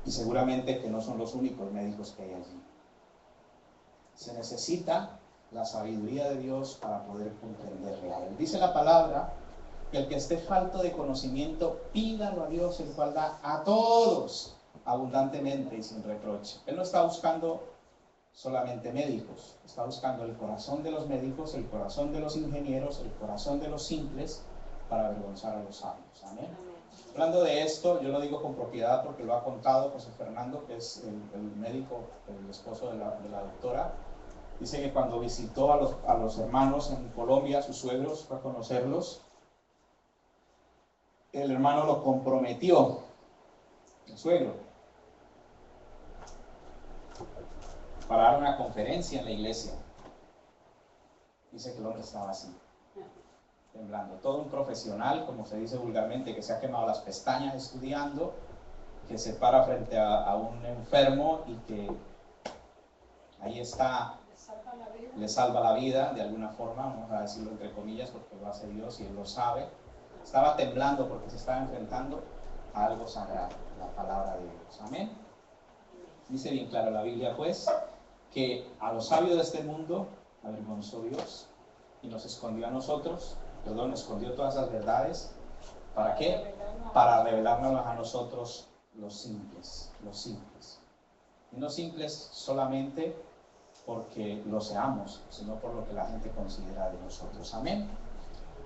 Y seguramente que no son los únicos médicos que hay allí. Se necesita la sabiduría de Dios para poder comprenderle a Él. Dice la palabra que el que esté falto de conocimiento, pídalo a Dios, el cual da a todos abundantemente y sin reproche. Él no está buscando solamente médicos, está buscando el corazón de los médicos, el corazón de los ingenieros, el corazón de los simples, para avergonzar a los sabios. Amén. Hablando de esto, yo lo digo con propiedad porque lo ha contado José Fernando, que es el médico, el esposo de la doctora. Dice que cuando visitó a los hermanos en Colombia, sus suegros, fue a conocerlos, el hermano lo comprometió, el suegro. para dar una conferencia en la iglesia. Dice que el hombre estaba así, temblando. Todo un profesional, como se dice vulgarmente, que se ha quemado las pestañas estudiando, que se para frente a un enfermo y que ahí está, le salva la vida de alguna forma, vamos a decirlo entre comillas, porque lo hace Dios y Él lo sabe. Estaba temblando porque se estaba enfrentando a algo sagrado, la palabra de Dios. Amén. Dice bien claro la Biblia, pues, que a los sabios de este mundo avergonzó Dios y nos escondió a nosotros, escondió todas esas verdades. ¿Para qué? Para revelárnoslas a nosotros, los simples. Y no simples solamente porque lo seamos, sino por lo que la gente considera de nosotros. Amén.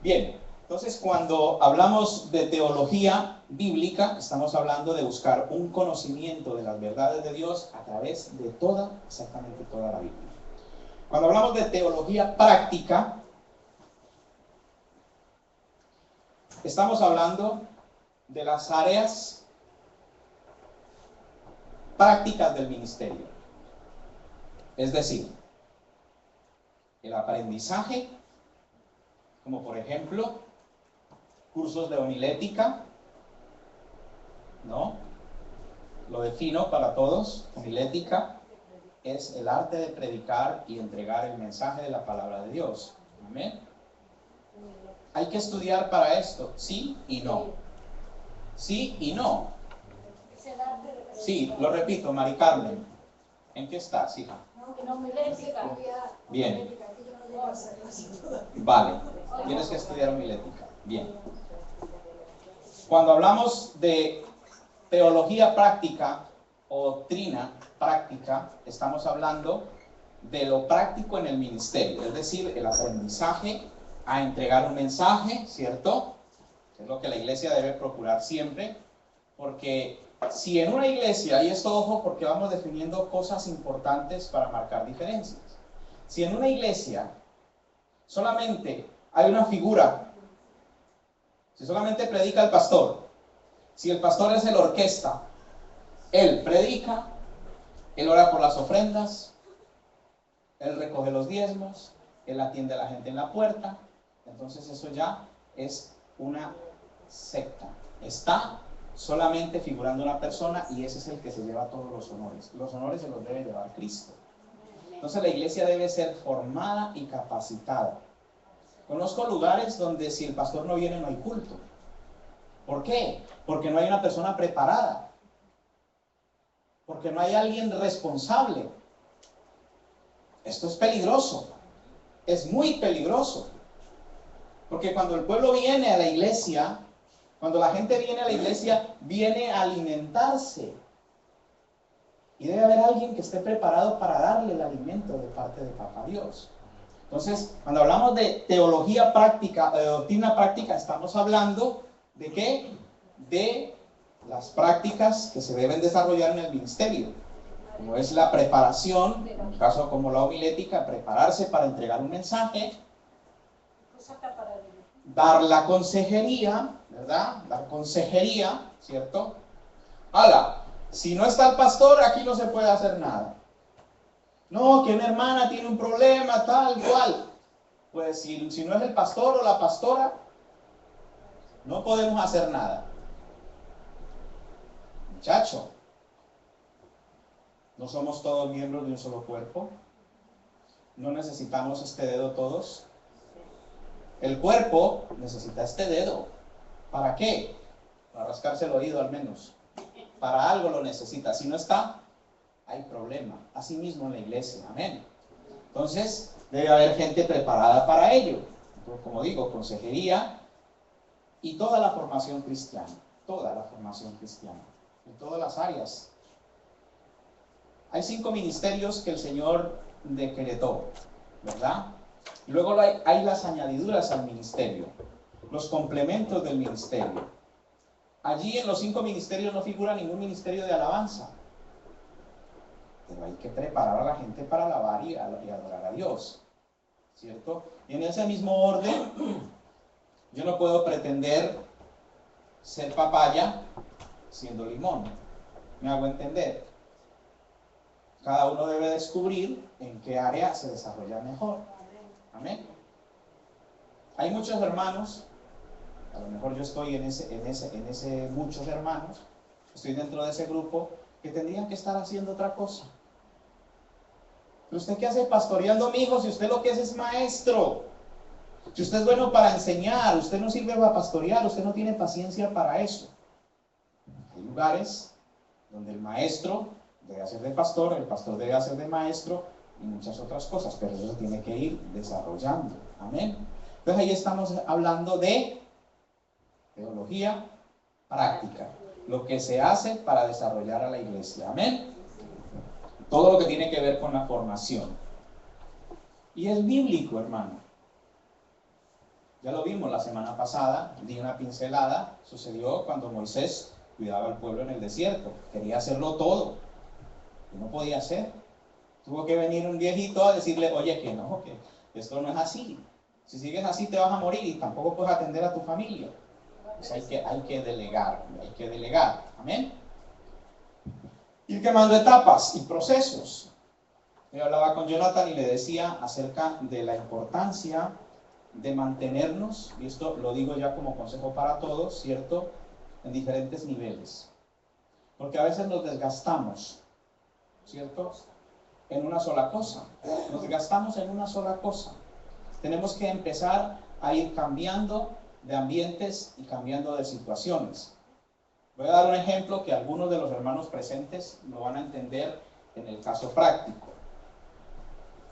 Bien, entonces cuando hablamos de teología bíblica, estamos hablando de buscar un conocimiento de las verdades de Dios a través de exactamente toda la Biblia. Cuando hablamos de teología práctica, estamos hablando de las áreas prácticas del ministerio. Es decir, el aprendizaje, como por ejemplo, cursos de homilética, ¿no? Lo defino para todos. Homilética es el arte de predicar y entregar el mensaje de la palabra de Dios. Amén. Hay que estudiar para esto, sí y no. Sí y no. Sí, lo repito, Mari Carmen. ¿En qué estás, hija? Bien. Vale. Tienes que estudiar homilética. Bien. Cuando hablamos de teología práctica o doctrina práctica, estamos hablando de lo práctico en el ministerio, es decir, el aprendizaje a entregar un mensaje, ¿cierto? Es lo que la iglesia debe procurar siempre, porque si en una iglesia, y esto ojo porque vamos definiendo cosas importantes para marcar diferencias, si en una iglesia solamente hay una figura, si solamente predica el pastor, si el pastor es el orquesta, él predica, él ora por las ofrendas, él recoge los diezmos, él atiende a la gente en la puerta, entonces eso ya es una secta. Está solamente figurando una persona y ese es el que se lleva todos los honores. Los honores se los debe llevar Cristo. Entonces la iglesia debe ser formada y capacitada. Conozco lugares donde si el pastor no viene no hay culto. ¿Por qué? Porque no hay una persona preparada. Porque no hay alguien responsable. Esto es peligroso. Es muy peligroso. Porque cuando el pueblo viene a la iglesia, cuando la gente viene a la iglesia, viene a alimentarse. Y debe haber alguien que esté preparado para darle el alimento de parte de Papá Dios. Entonces, cuando hablamos de teología práctica, de doctrina práctica, estamos hablando ¿de qué? De las prácticas que se deben desarrollar en el ministerio. Como es la preparación, en un caso como la homilética, prepararse para entregar un mensaje, dar la consejería, ¿verdad? Dar consejería, ¿cierto? Ahora, si no está el pastor, aquí no se puede hacer nada. No, que una hermana tiene un problema, tal cual. Pues si no es el pastor o la pastora, no podemos hacer nada. Muchacho, ¿no somos todos miembros de un solo cuerpo? ¿No necesitamos este dedo todos? El cuerpo necesita este dedo. ¿Para qué? Para rascarse el oído al menos. Para algo lo necesita. Si no está, hay problema. Así mismo en la iglesia. Amén. Entonces, debe haber gente preparada para ello. Como digo, consejería y toda la formación cristiana. Toda la formación cristiana. En todas las áreas. Hay 5 ministerios que el Señor decretó, ¿verdad? Y luego hay las añadiduras al ministerio, los complementos del ministerio. Allí en los 5 ministerios no figura ningún ministerio de alabanza. Pero hay que preparar a la gente para alabar y adorar a Dios, ¿cierto? Y en ese mismo orden, yo no puedo pretender ser papaya siendo limón. ¿Me hago entender? Cada uno debe descubrir en qué área se desarrolla mejor. Amén. Hay muchos hermanos, a lo mejor yo estoy en ese muchos hermanos, estoy dentro de ese grupo, que tendrían que estar haciendo otra cosa. ¿Pero usted qué hace pastoreando, mi hijo, si usted lo que es maestro? Si usted es bueno para enseñar, usted no sirve para pastorear, usted no tiene paciencia para eso. Hay lugares donde el maestro debe hacer de pastor, el pastor debe hacer de maestro y muchas otras cosas, pero eso se tiene que ir desarrollando. Amén. Entonces ahí estamos hablando de teología práctica, lo que se hace para desarrollar a la iglesia. Amén. Todo lo que tiene que ver con la formación. Y es bíblico, hermano. Ya lo vimos la semana pasada, di una pincelada, sucedió cuando Moisés cuidaba al pueblo en el desierto, quería hacerlo todo, y no podía hacer. Tuvo que venir un viejito a decirle, oye, que no, que esto no es así. Si sigues así te vas a morir y tampoco puedes atender a tu familia. Pues hay que delegar, amén. Ir quemando etapas y procesos. Yo hablaba con Jonathan y le decía acerca de la importancia de mantenernos, y esto lo digo ya como consejo para todos, ¿cierto? En diferentes niveles. Porque a veces nos desgastamos, ¿cierto? En una sola cosa. Nos gastamos en una sola cosa. Tenemos que empezar a ir cambiando de ambientes y cambiando de situaciones. Voy a dar un ejemplo que algunos de los hermanos presentes lo van a entender en el caso práctico.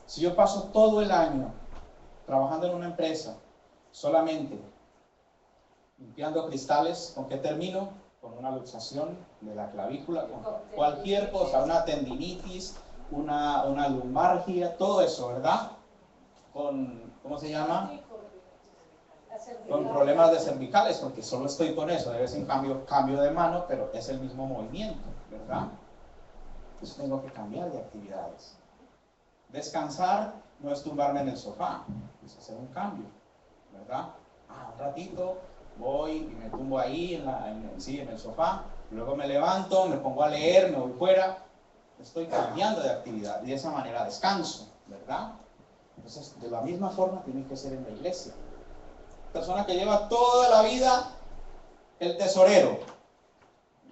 Si yo paso todo el año trabajando en una empresa, solamente limpiando cristales, ¿con qué termino? Con una luxación de la clavícula, con cualquier cosa, una tendinitis, una lumbalgia, todo eso, ¿verdad? Con, ¿cómo se llama? Con problemas de cervicales, porque solo estoy con eso, de vez en cambio de mano, pero es el mismo movimiento, ¿verdad? Entonces tengo que cambiar de actividades. Descansar no es tumbarme en el sofá, es hacer un cambio, ¿verdad? Un ratito voy y me tumbo ahí en el sofá, luego me levanto, me pongo a leer, me voy fuera, estoy cambiando de actividad y de esa manera descanso, ¿verdad? Entonces, de la misma forma tiene que ser en la iglesia. Persona que lleva toda la vida el tesorero,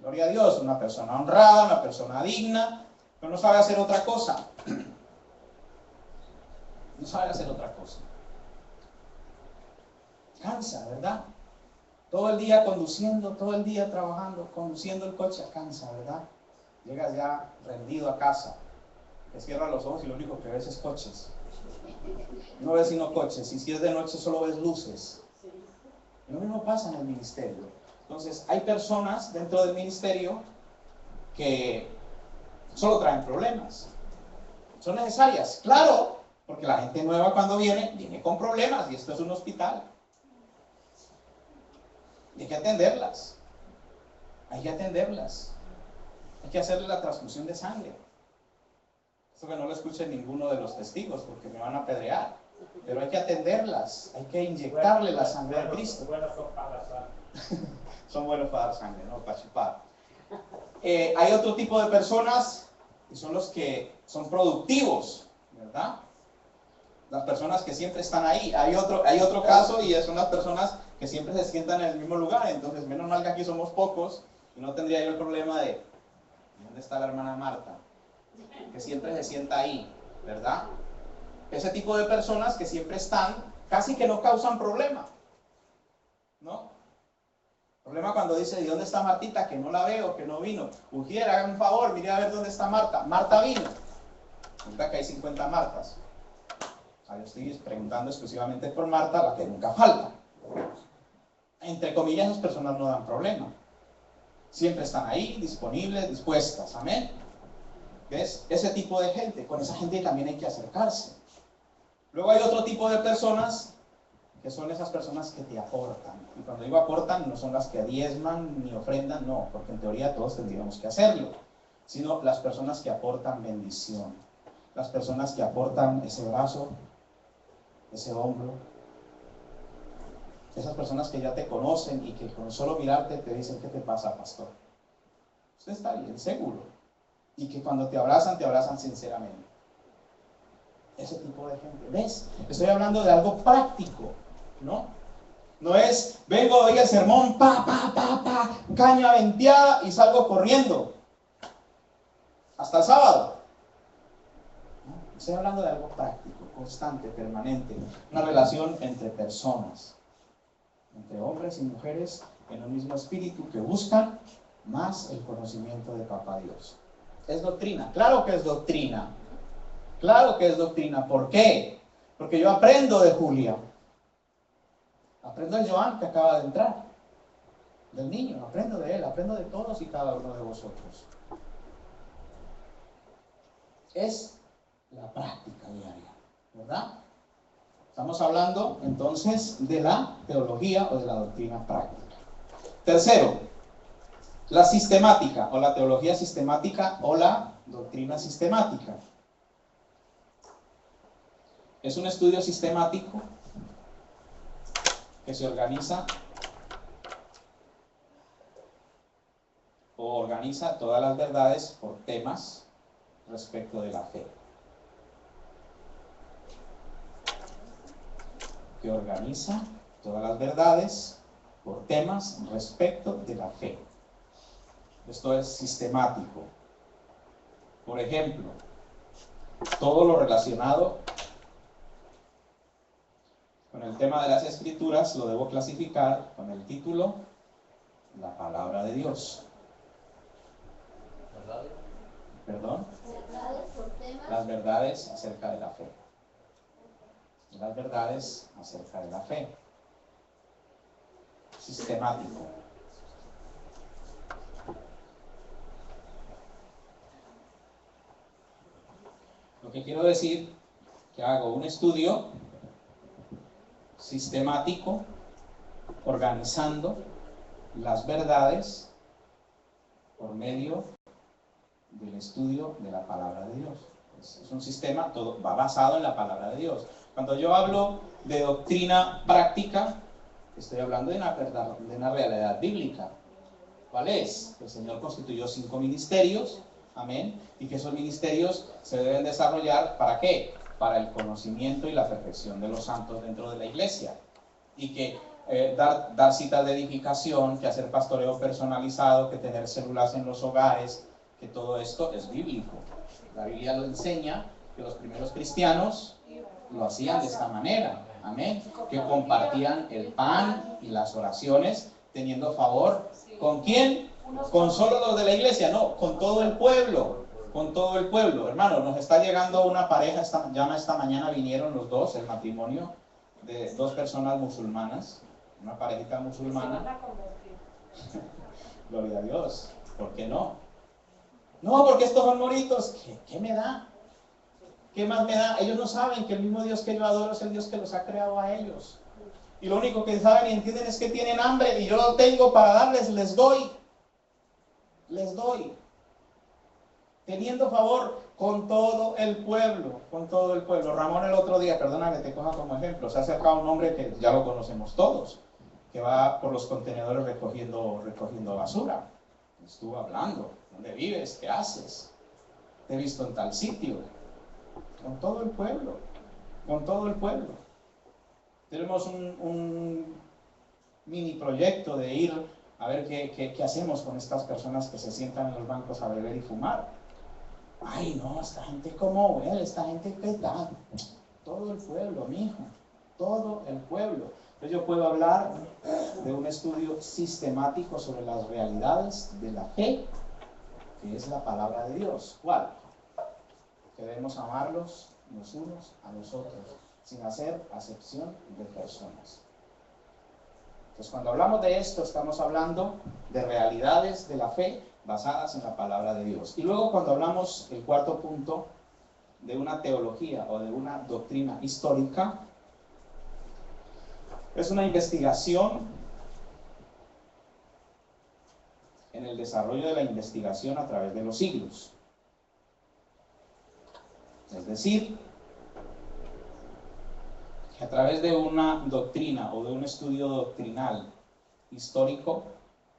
gloria a Dios, una persona honrada, una persona digna, pero no sabe hacer otra cosa. No sabe hacer otra cosa. Cansa, ¿verdad? Todo el día conduciendo, todo el día trabajando, conduciendo el coche, cansa, ¿verdad? Llegas ya rendido a casa, te cierras los ojos y lo único que ves es coches. No ves sino coches, y si es de noche solo ves luces. Y lo mismo pasa en el ministerio. Entonces, hay personas dentro del ministerio que solo traen problemas. Son necesarias, claro, porque la gente nueva cuando viene con problemas, y esto es un hospital. Y hay que atenderlas. Hay que atenderlas. Hay que hacerle la transfusión de sangre. Esto que no lo escuche ninguno de los testigos, porque me van a apedrear. Pero hay que atenderlas. Hay que inyectarle la sangre de Cristo. Son buenos para dar sangre, no para chupar. Hay otro tipo de personas que son los que son productivos, ¿verdad? Las personas que siempre están ahí. Hay otro caso y son las personas que siempre se sientan en el mismo lugar. Entonces, menos mal que aquí somos pocos y no tendría yo el problema de ¿dónde está la hermana Marta? Que siempre se sienta ahí, ¿verdad? Ese tipo de personas que siempre están, casi que no causan problema, ¿no? Problema cuando dice, ¿y dónde está Martita? Que no la veo, que no vino. Ujier, hagan un favor, mire a ver dónde está Marta. Marta vino. Resulta que hay 50 Martas. Yo estoy preguntando exclusivamente por Marta, la que nunca falta. Entre comillas, esas personas no dan problema. Siempre están ahí, disponibles, dispuestas. Amén. ¿Ves? Ese tipo de gente, con esa gente también hay que acercarse. Luego hay otro tipo de personas que son esas personas que te aportan. Y cuando digo aportan, no son las que diezman ni ofrendan, no, porque en teoría todos tendríamos que hacerlo, sino las personas que aportan bendición, las personas que aportan ese brazo, ese hombro, esas personas que ya te conocen y que con solo mirarte te dicen, ¿qué te pasa, pastor? Usted está bien, seguro. y que cuando te abrazan sinceramente. Ese tipo de gente. ¿Ves? Estoy hablando de algo práctico, ¿no? No es, vengo, doy el sermón, caña venteada y salgo corriendo. Hasta el sábado. ¿No? Estoy hablando de algo práctico, constante, permanente. Una relación entre personas, entre hombres y mujeres en un mismo espíritu que buscan más el conocimiento de Papá Dios. Es doctrina, claro que es doctrina. Claro que es doctrina. ¿Por qué? Porque yo aprendo de Julia. Aprendo de Joan que acaba de entrar. Del niño, aprendo de él, aprendo de todos y cada uno de vosotros. Es la práctica diaria, ¿verdad? Estamos hablando entonces de la teología o de la doctrina práctica. Tercero, la sistemática o la teología sistemática o la doctrina sistemática. Es un estudio sistemático que se organiza o organiza todas las verdades por temas respecto de la fe. Que organiza todas las verdades por temas respecto de la fe. Esto es sistemático. Por ejemplo, todo lo relacionado con el tema de las Escrituras lo debo clasificar con el título La Palabra de Dios. ¿Perdón? Las verdades acerca de la fe. Las verdades acerca de la fe. Sistemático. Lo que quiero decir que hago un estudio sistemático, organizando las verdades por medio del estudio de la palabra de Dios. Es un sistema, todo va basado en la palabra de Dios. Cuando yo hablo de doctrina práctica, estoy hablando de una realidad bíblica. ¿Cuál es? El Señor constituyó 5 ministerios, amén, y que esos ministerios se deben desarrollar, ¿para qué? Para el conocimiento y la perfección de los santos dentro de la iglesia. Y que dar citas de edificación, que hacer pastoreo personalizado, que tener células en los hogares, que todo esto es bíblico. La Biblia lo enseña, que los primeros cristianos lo hacían de esta manera, amén, que compartían el pan y las oraciones, teniendo favor, ¿con quién? Con solo los de la iglesia, no, con todo el pueblo, con todo el pueblo. Hermano, nos está llegando una pareja, esta mañana vinieron los dos, el matrimonio de 2 personas musulmanas, una parejita musulmana. Gloria a Dios, ¿por qué no? No, porque estos son moritos. ¿Qué me da? ¿Qué más me da? Ellos no saben que el mismo Dios que yo adoro es el Dios que los ha creado a ellos. Y lo único que saben y entienden es que tienen hambre y yo lo tengo para darles, les doy. Les doy. Teniendo favor con todo el pueblo, con todo el pueblo. Ramón el otro día, perdona que te coja como ejemplo, se ha acercado un hombre que ya lo conocemos todos, que va por los contenedores recogiendo basura. Estuvo hablando. ¿Dónde vives? ¿Qué haces? Te he visto en tal sitio. Con todo el pueblo. Con todo el pueblo. Tenemos un mini proyecto de ir a ver qué hacemos con estas personas que se sientan en los bancos a beber y fumar. Ay, no, esta gente como él, esta gente qué tal. Todo el pueblo, mijo. Todo el pueblo. Entonces yo puedo hablar de un estudio sistemático sobre las realidades de la fe, que es la palabra de Dios. ¿Cuál? Que debemos amarlos los unos a los otros, sin hacer acepción de personas. Entonces, cuando hablamos de esto, estamos hablando de realidades de la fe basadas en la palabra de Dios. Y luego, cuando hablamos, el cuarto punto, de una teología o de una doctrina histórica, es una investigación en el desarrollo de la investigación a través de los siglos. Es decir, que a través de una doctrina o de un estudio doctrinal histórico,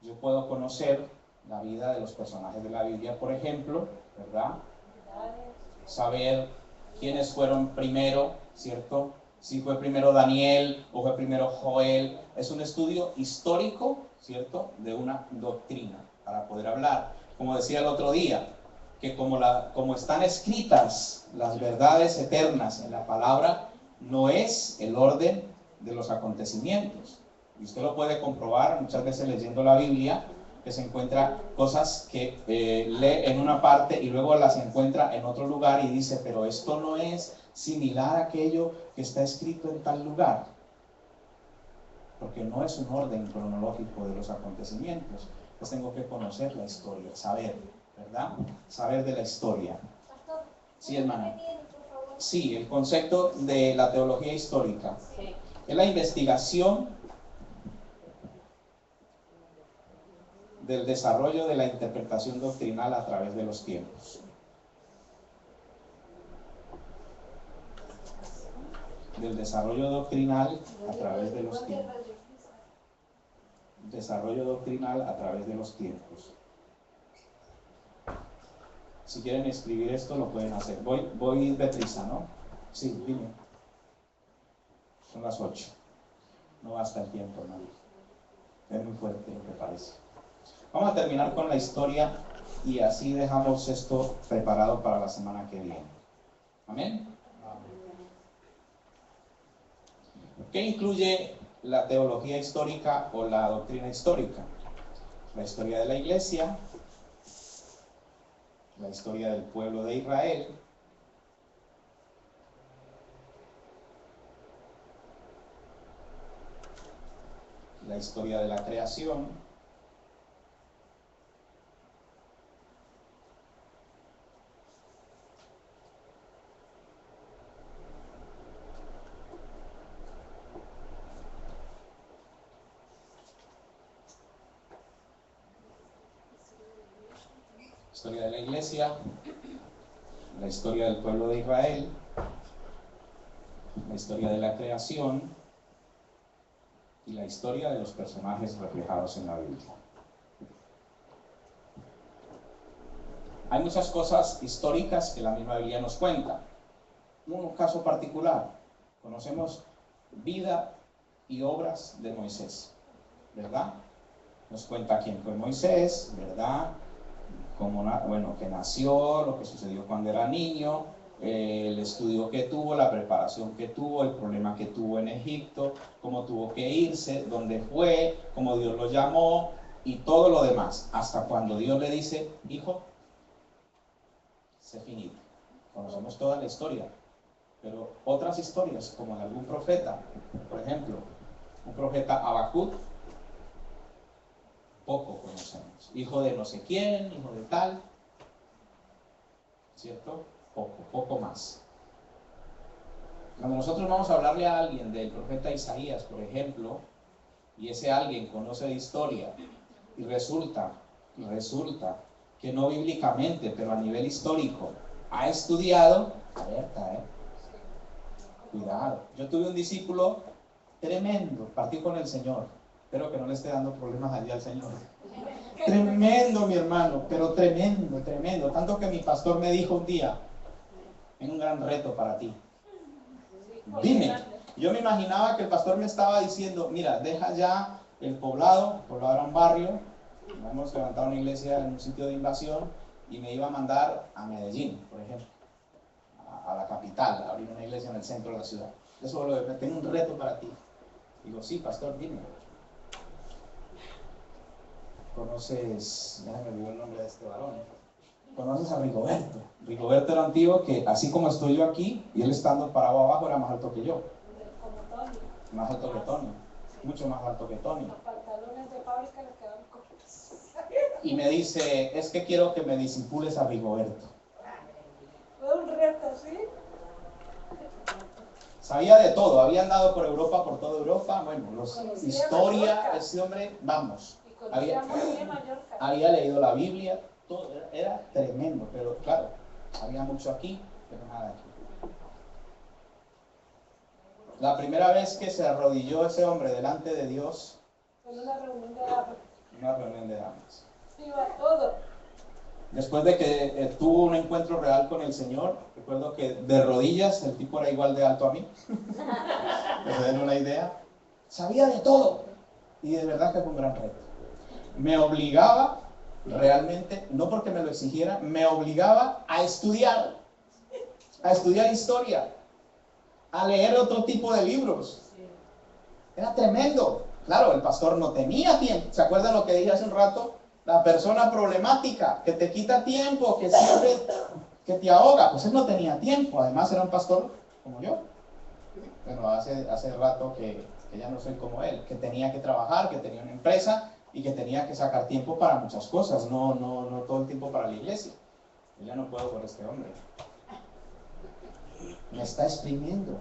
yo puedo conocer la vida de los personajes de la Biblia, por ejemplo, ¿verdad? Saber quiénes fueron primero, ¿cierto? Si fue primero Daniel o fue primero Joel. Es un estudio histórico, ¿cierto? De una doctrina para poder hablar. Como decía el otro día, que como están escritas las verdades eternas en la palabra, no es el orden de los acontecimientos. Y usted lo puede comprobar muchas veces leyendo la Biblia, que se encuentra cosas que lee en una parte y luego las encuentra en otro lugar y dice, pero esto no es similar a aquello que está escrito en tal lugar, porque no es un orden cronológico de los acontecimientos. Pues tengo que conocer la historia, saber, ¿verdad? Saber de la historia. Sí, hermana. Sí, el concepto de la teología histórica es la investigación del desarrollo de la interpretación doctrinal a través de los tiempos. Del desarrollo doctrinal a través de los tiempos. Desarrollo doctrinal a través de los tiempos. Si quieren escribir esto, lo pueden hacer. Voy Beatriza, ¿no? Sí, dime. Son las 8. No basta el tiempo, hermano. Es muy fuerte lo que parece. Vamos a terminar con la historia y así dejamos esto preparado para la semana que viene. ¿Amén? ¿Qué incluye la teología histórica o la doctrina histórica? La historia de la iglesia, la historia del pueblo de Israel, la historia de la creación, historia de la iglesia, la historia del pueblo de Israel, la historia de la creación y la historia de los personajes reflejados en la Biblia. Hay muchas cosas históricas que la misma Biblia nos cuenta. Un caso particular, conocemos vida y obras de Moisés, ¿verdad? Nos cuenta quién fue Moisés, ¿verdad? Que nació, lo que sucedió cuando era niño, el estudio que tuvo, la preparación que tuvo, el problema que tuvo en Egipto, cómo tuvo que irse, dónde fue, cómo Dios lo llamó y todo lo demás, hasta cuando Dios le dice, hijo, sé finito. Conocemos toda la historia, pero otras historias, como de algún profeta, por ejemplo, un profeta Habacuc, poco conocemos. Hijo de no sé quién, hijo de tal, ¿cierto? Poco más. Cuando nosotros vamos a hablarle a alguien del profeta Isaías, por ejemplo, y ese alguien conoce de historia, y resulta que no bíblicamente, pero a nivel histórico, ha estudiado, alerta, cuidado. Yo tuve un discípulo tremendo, partí con el Señor, espero que no le esté dando problemas allí al Señor. Tremendo, mi hermano, pero tremendo, tanto que mi pastor me dijo un día, tengo un gran reto para ti. Dime, yo me imaginaba que el pastor me estaba diciendo, mira, deja ya el poblado era un barrio, hemos levantado una iglesia en un sitio de invasión y me iba a mandar a Medellín, por ejemplo, a la capital, a abrir una iglesia en el centro de la ciudad. Eso tengo un reto para ti. Digo, sí, pastor, dime. ¿Conoces? Ya me olvidó el nombre de este varón. ¿Conoces a Rigoberto? Rigoberto era un tío que, así como estoy yo aquí, y él estando parado abajo, era más alto que yo. Más alto que Tony. Mucho más alto que Tony. Los pantalones de fábrica le quedan cortos. Y me dice, es que quiero que me discipules a Rigoberto. Fue un reto, ¿sí? Sabía de todo, había andado por Europa, por toda Europa. Bueno, historia, ese hombre, vamos. Había leído la Biblia, todo, era tremendo, pero claro, había mucho aquí, pero nada aquí. La primera vez que se arrodilló ese hombre delante de Dios, en una reunión de damas. Una reunión de damas. Iba todo. Después de que tuvo un encuentro real con el Señor, recuerdo que de rodillas, el tipo era igual de alto a mí, para que se den una idea, sabía de todo, y de verdad que fue un gran reto. Me obligaba, realmente, no porque me lo exigiera, me obligaba a estudiar historia, a leer otro tipo de libros. Era tremendo. Claro, el pastor no tenía tiempo. ¿Se acuerdan lo que dije hace un rato? La persona problemática, que te quita tiempo, que siempre que te ahoga. Pues él no tenía tiempo. Además era un pastor como yo. Bueno, hace rato que ya no soy como él, que tenía que trabajar, que tenía una empresa y que tenía que sacar tiempo para muchas cosas, no todo el tiempo para la iglesia. Yo ya no puedo por este hombre. Me está exprimiendo.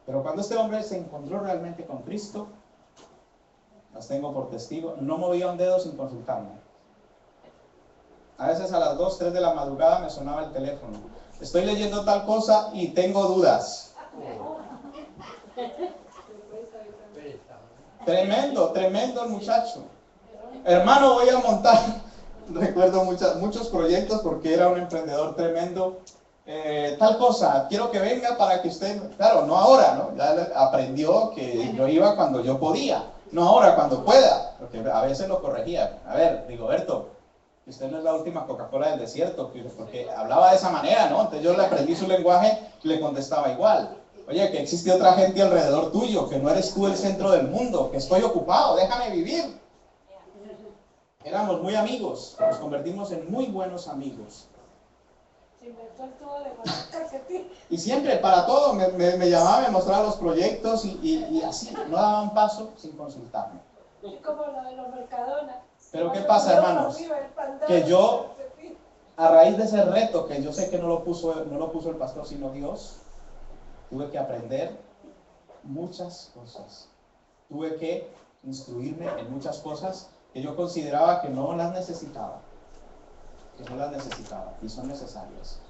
Pero cuando este hombre se encontró realmente con Cristo, las tengo por testigo, no movía un dedo sin consultarme. A veces a las 2, 3 de la madrugada me sonaba el teléfono. Estoy leyendo tal cosa y tengo dudas. Tremendo el muchacho. Hermano, voy a montar, recuerdo muchos proyectos porque era un emprendedor tremendo. Tal cosa, quiero que venga para que usted, claro, no ahora, ¿no? Ya aprendió que yo iba cuando yo podía, no ahora, cuando pueda, porque a veces lo corregía. A ver, Rigoberto, usted no es la última Coca-Cola del desierto, porque hablaba de esa manera, ¿no? Entonces yo le aprendí su lenguaje y le contestaba igual. Oye, que existe otra gente alrededor tuyo, que no eres tú el centro del mundo, que estoy ocupado, déjame vivir. Éramos muy amigos, nos convertimos en muy buenos amigos. Y siempre, para todo, me llamaba, me mostraba los proyectos y así, no daba un paso sin consultarme. Como lo de los Mercadona. Pero ¿qué pasa, hermanos? Que yo, a raíz de ese reto, que yo sé que no lo puso el pastor, sino Dios, tuve que aprender muchas cosas. Tuve que instruirme en muchas cosas que yo consideraba que no las necesitaba. Y son necesarias,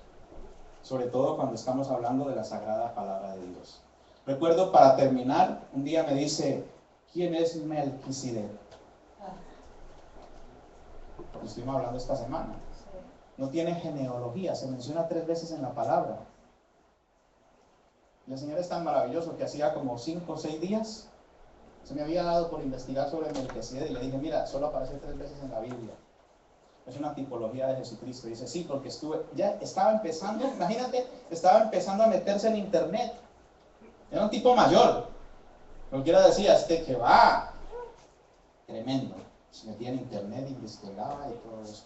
sobre todo cuando estamos hablando de la sagrada palabra de Dios. Recuerdo, para terminar, un día me dice, ¿quién es Melquisedec? Lo estuvimos hablando esta semana. No tiene genealogía, se menciona 3 veces en la palabra. Y el Señor es tan maravilloso que hacía como 5 o 6 días se me había dado por investigar sobre Melquisedec y le dije, mira, solo aparece 3 veces en la Biblia. Es una tipología de Jesucristo. Y dice, sí, porque estaba empezando, imagínate, estaba empezando a meterse en internet. Era un tipo mayor. Cualquiera decía, que va. Tremendo. Se metía en internet, investigaba y todo eso.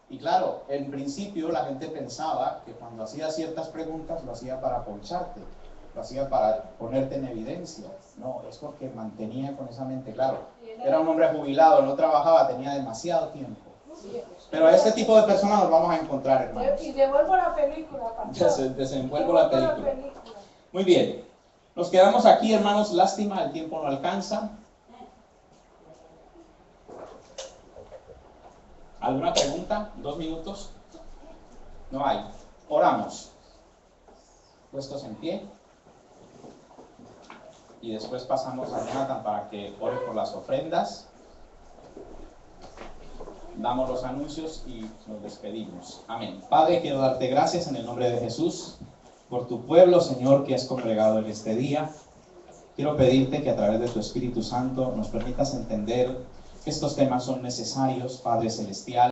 Y claro, en principio la gente pensaba que cuando hacía ciertas preguntas lo hacía para poncharte, lo hacía para ponerte en evidencia. No, es porque mantenía con esa mente, claro. Era un hombre jubilado, no trabajaba, tenía demasiado tiempo. Pero a este tipo de personas nos vamos a encontrar, hermanos. Y devuelvo la película, pastor. Desenvuelvo la película. Muy bien. Nos quedamos aquí, hermanos. Lástima, el tiempo no alcanza. ¿Alguna pregunta? 2 minutos. No hay. Oramos. Puestos en pie. Y después pasamos a Jonathan para que ore por las ofrendas. Damos los anuncios y nos despedimos. Amén. Padre, quiero darte gracias en el nombre de Jesús por tu pueblo, Señor, que has congregado en este día. Quiero pedirte que a través de tu Espíritu Santo nos permitas entender que estos temas son necesarios, Padre Celestial.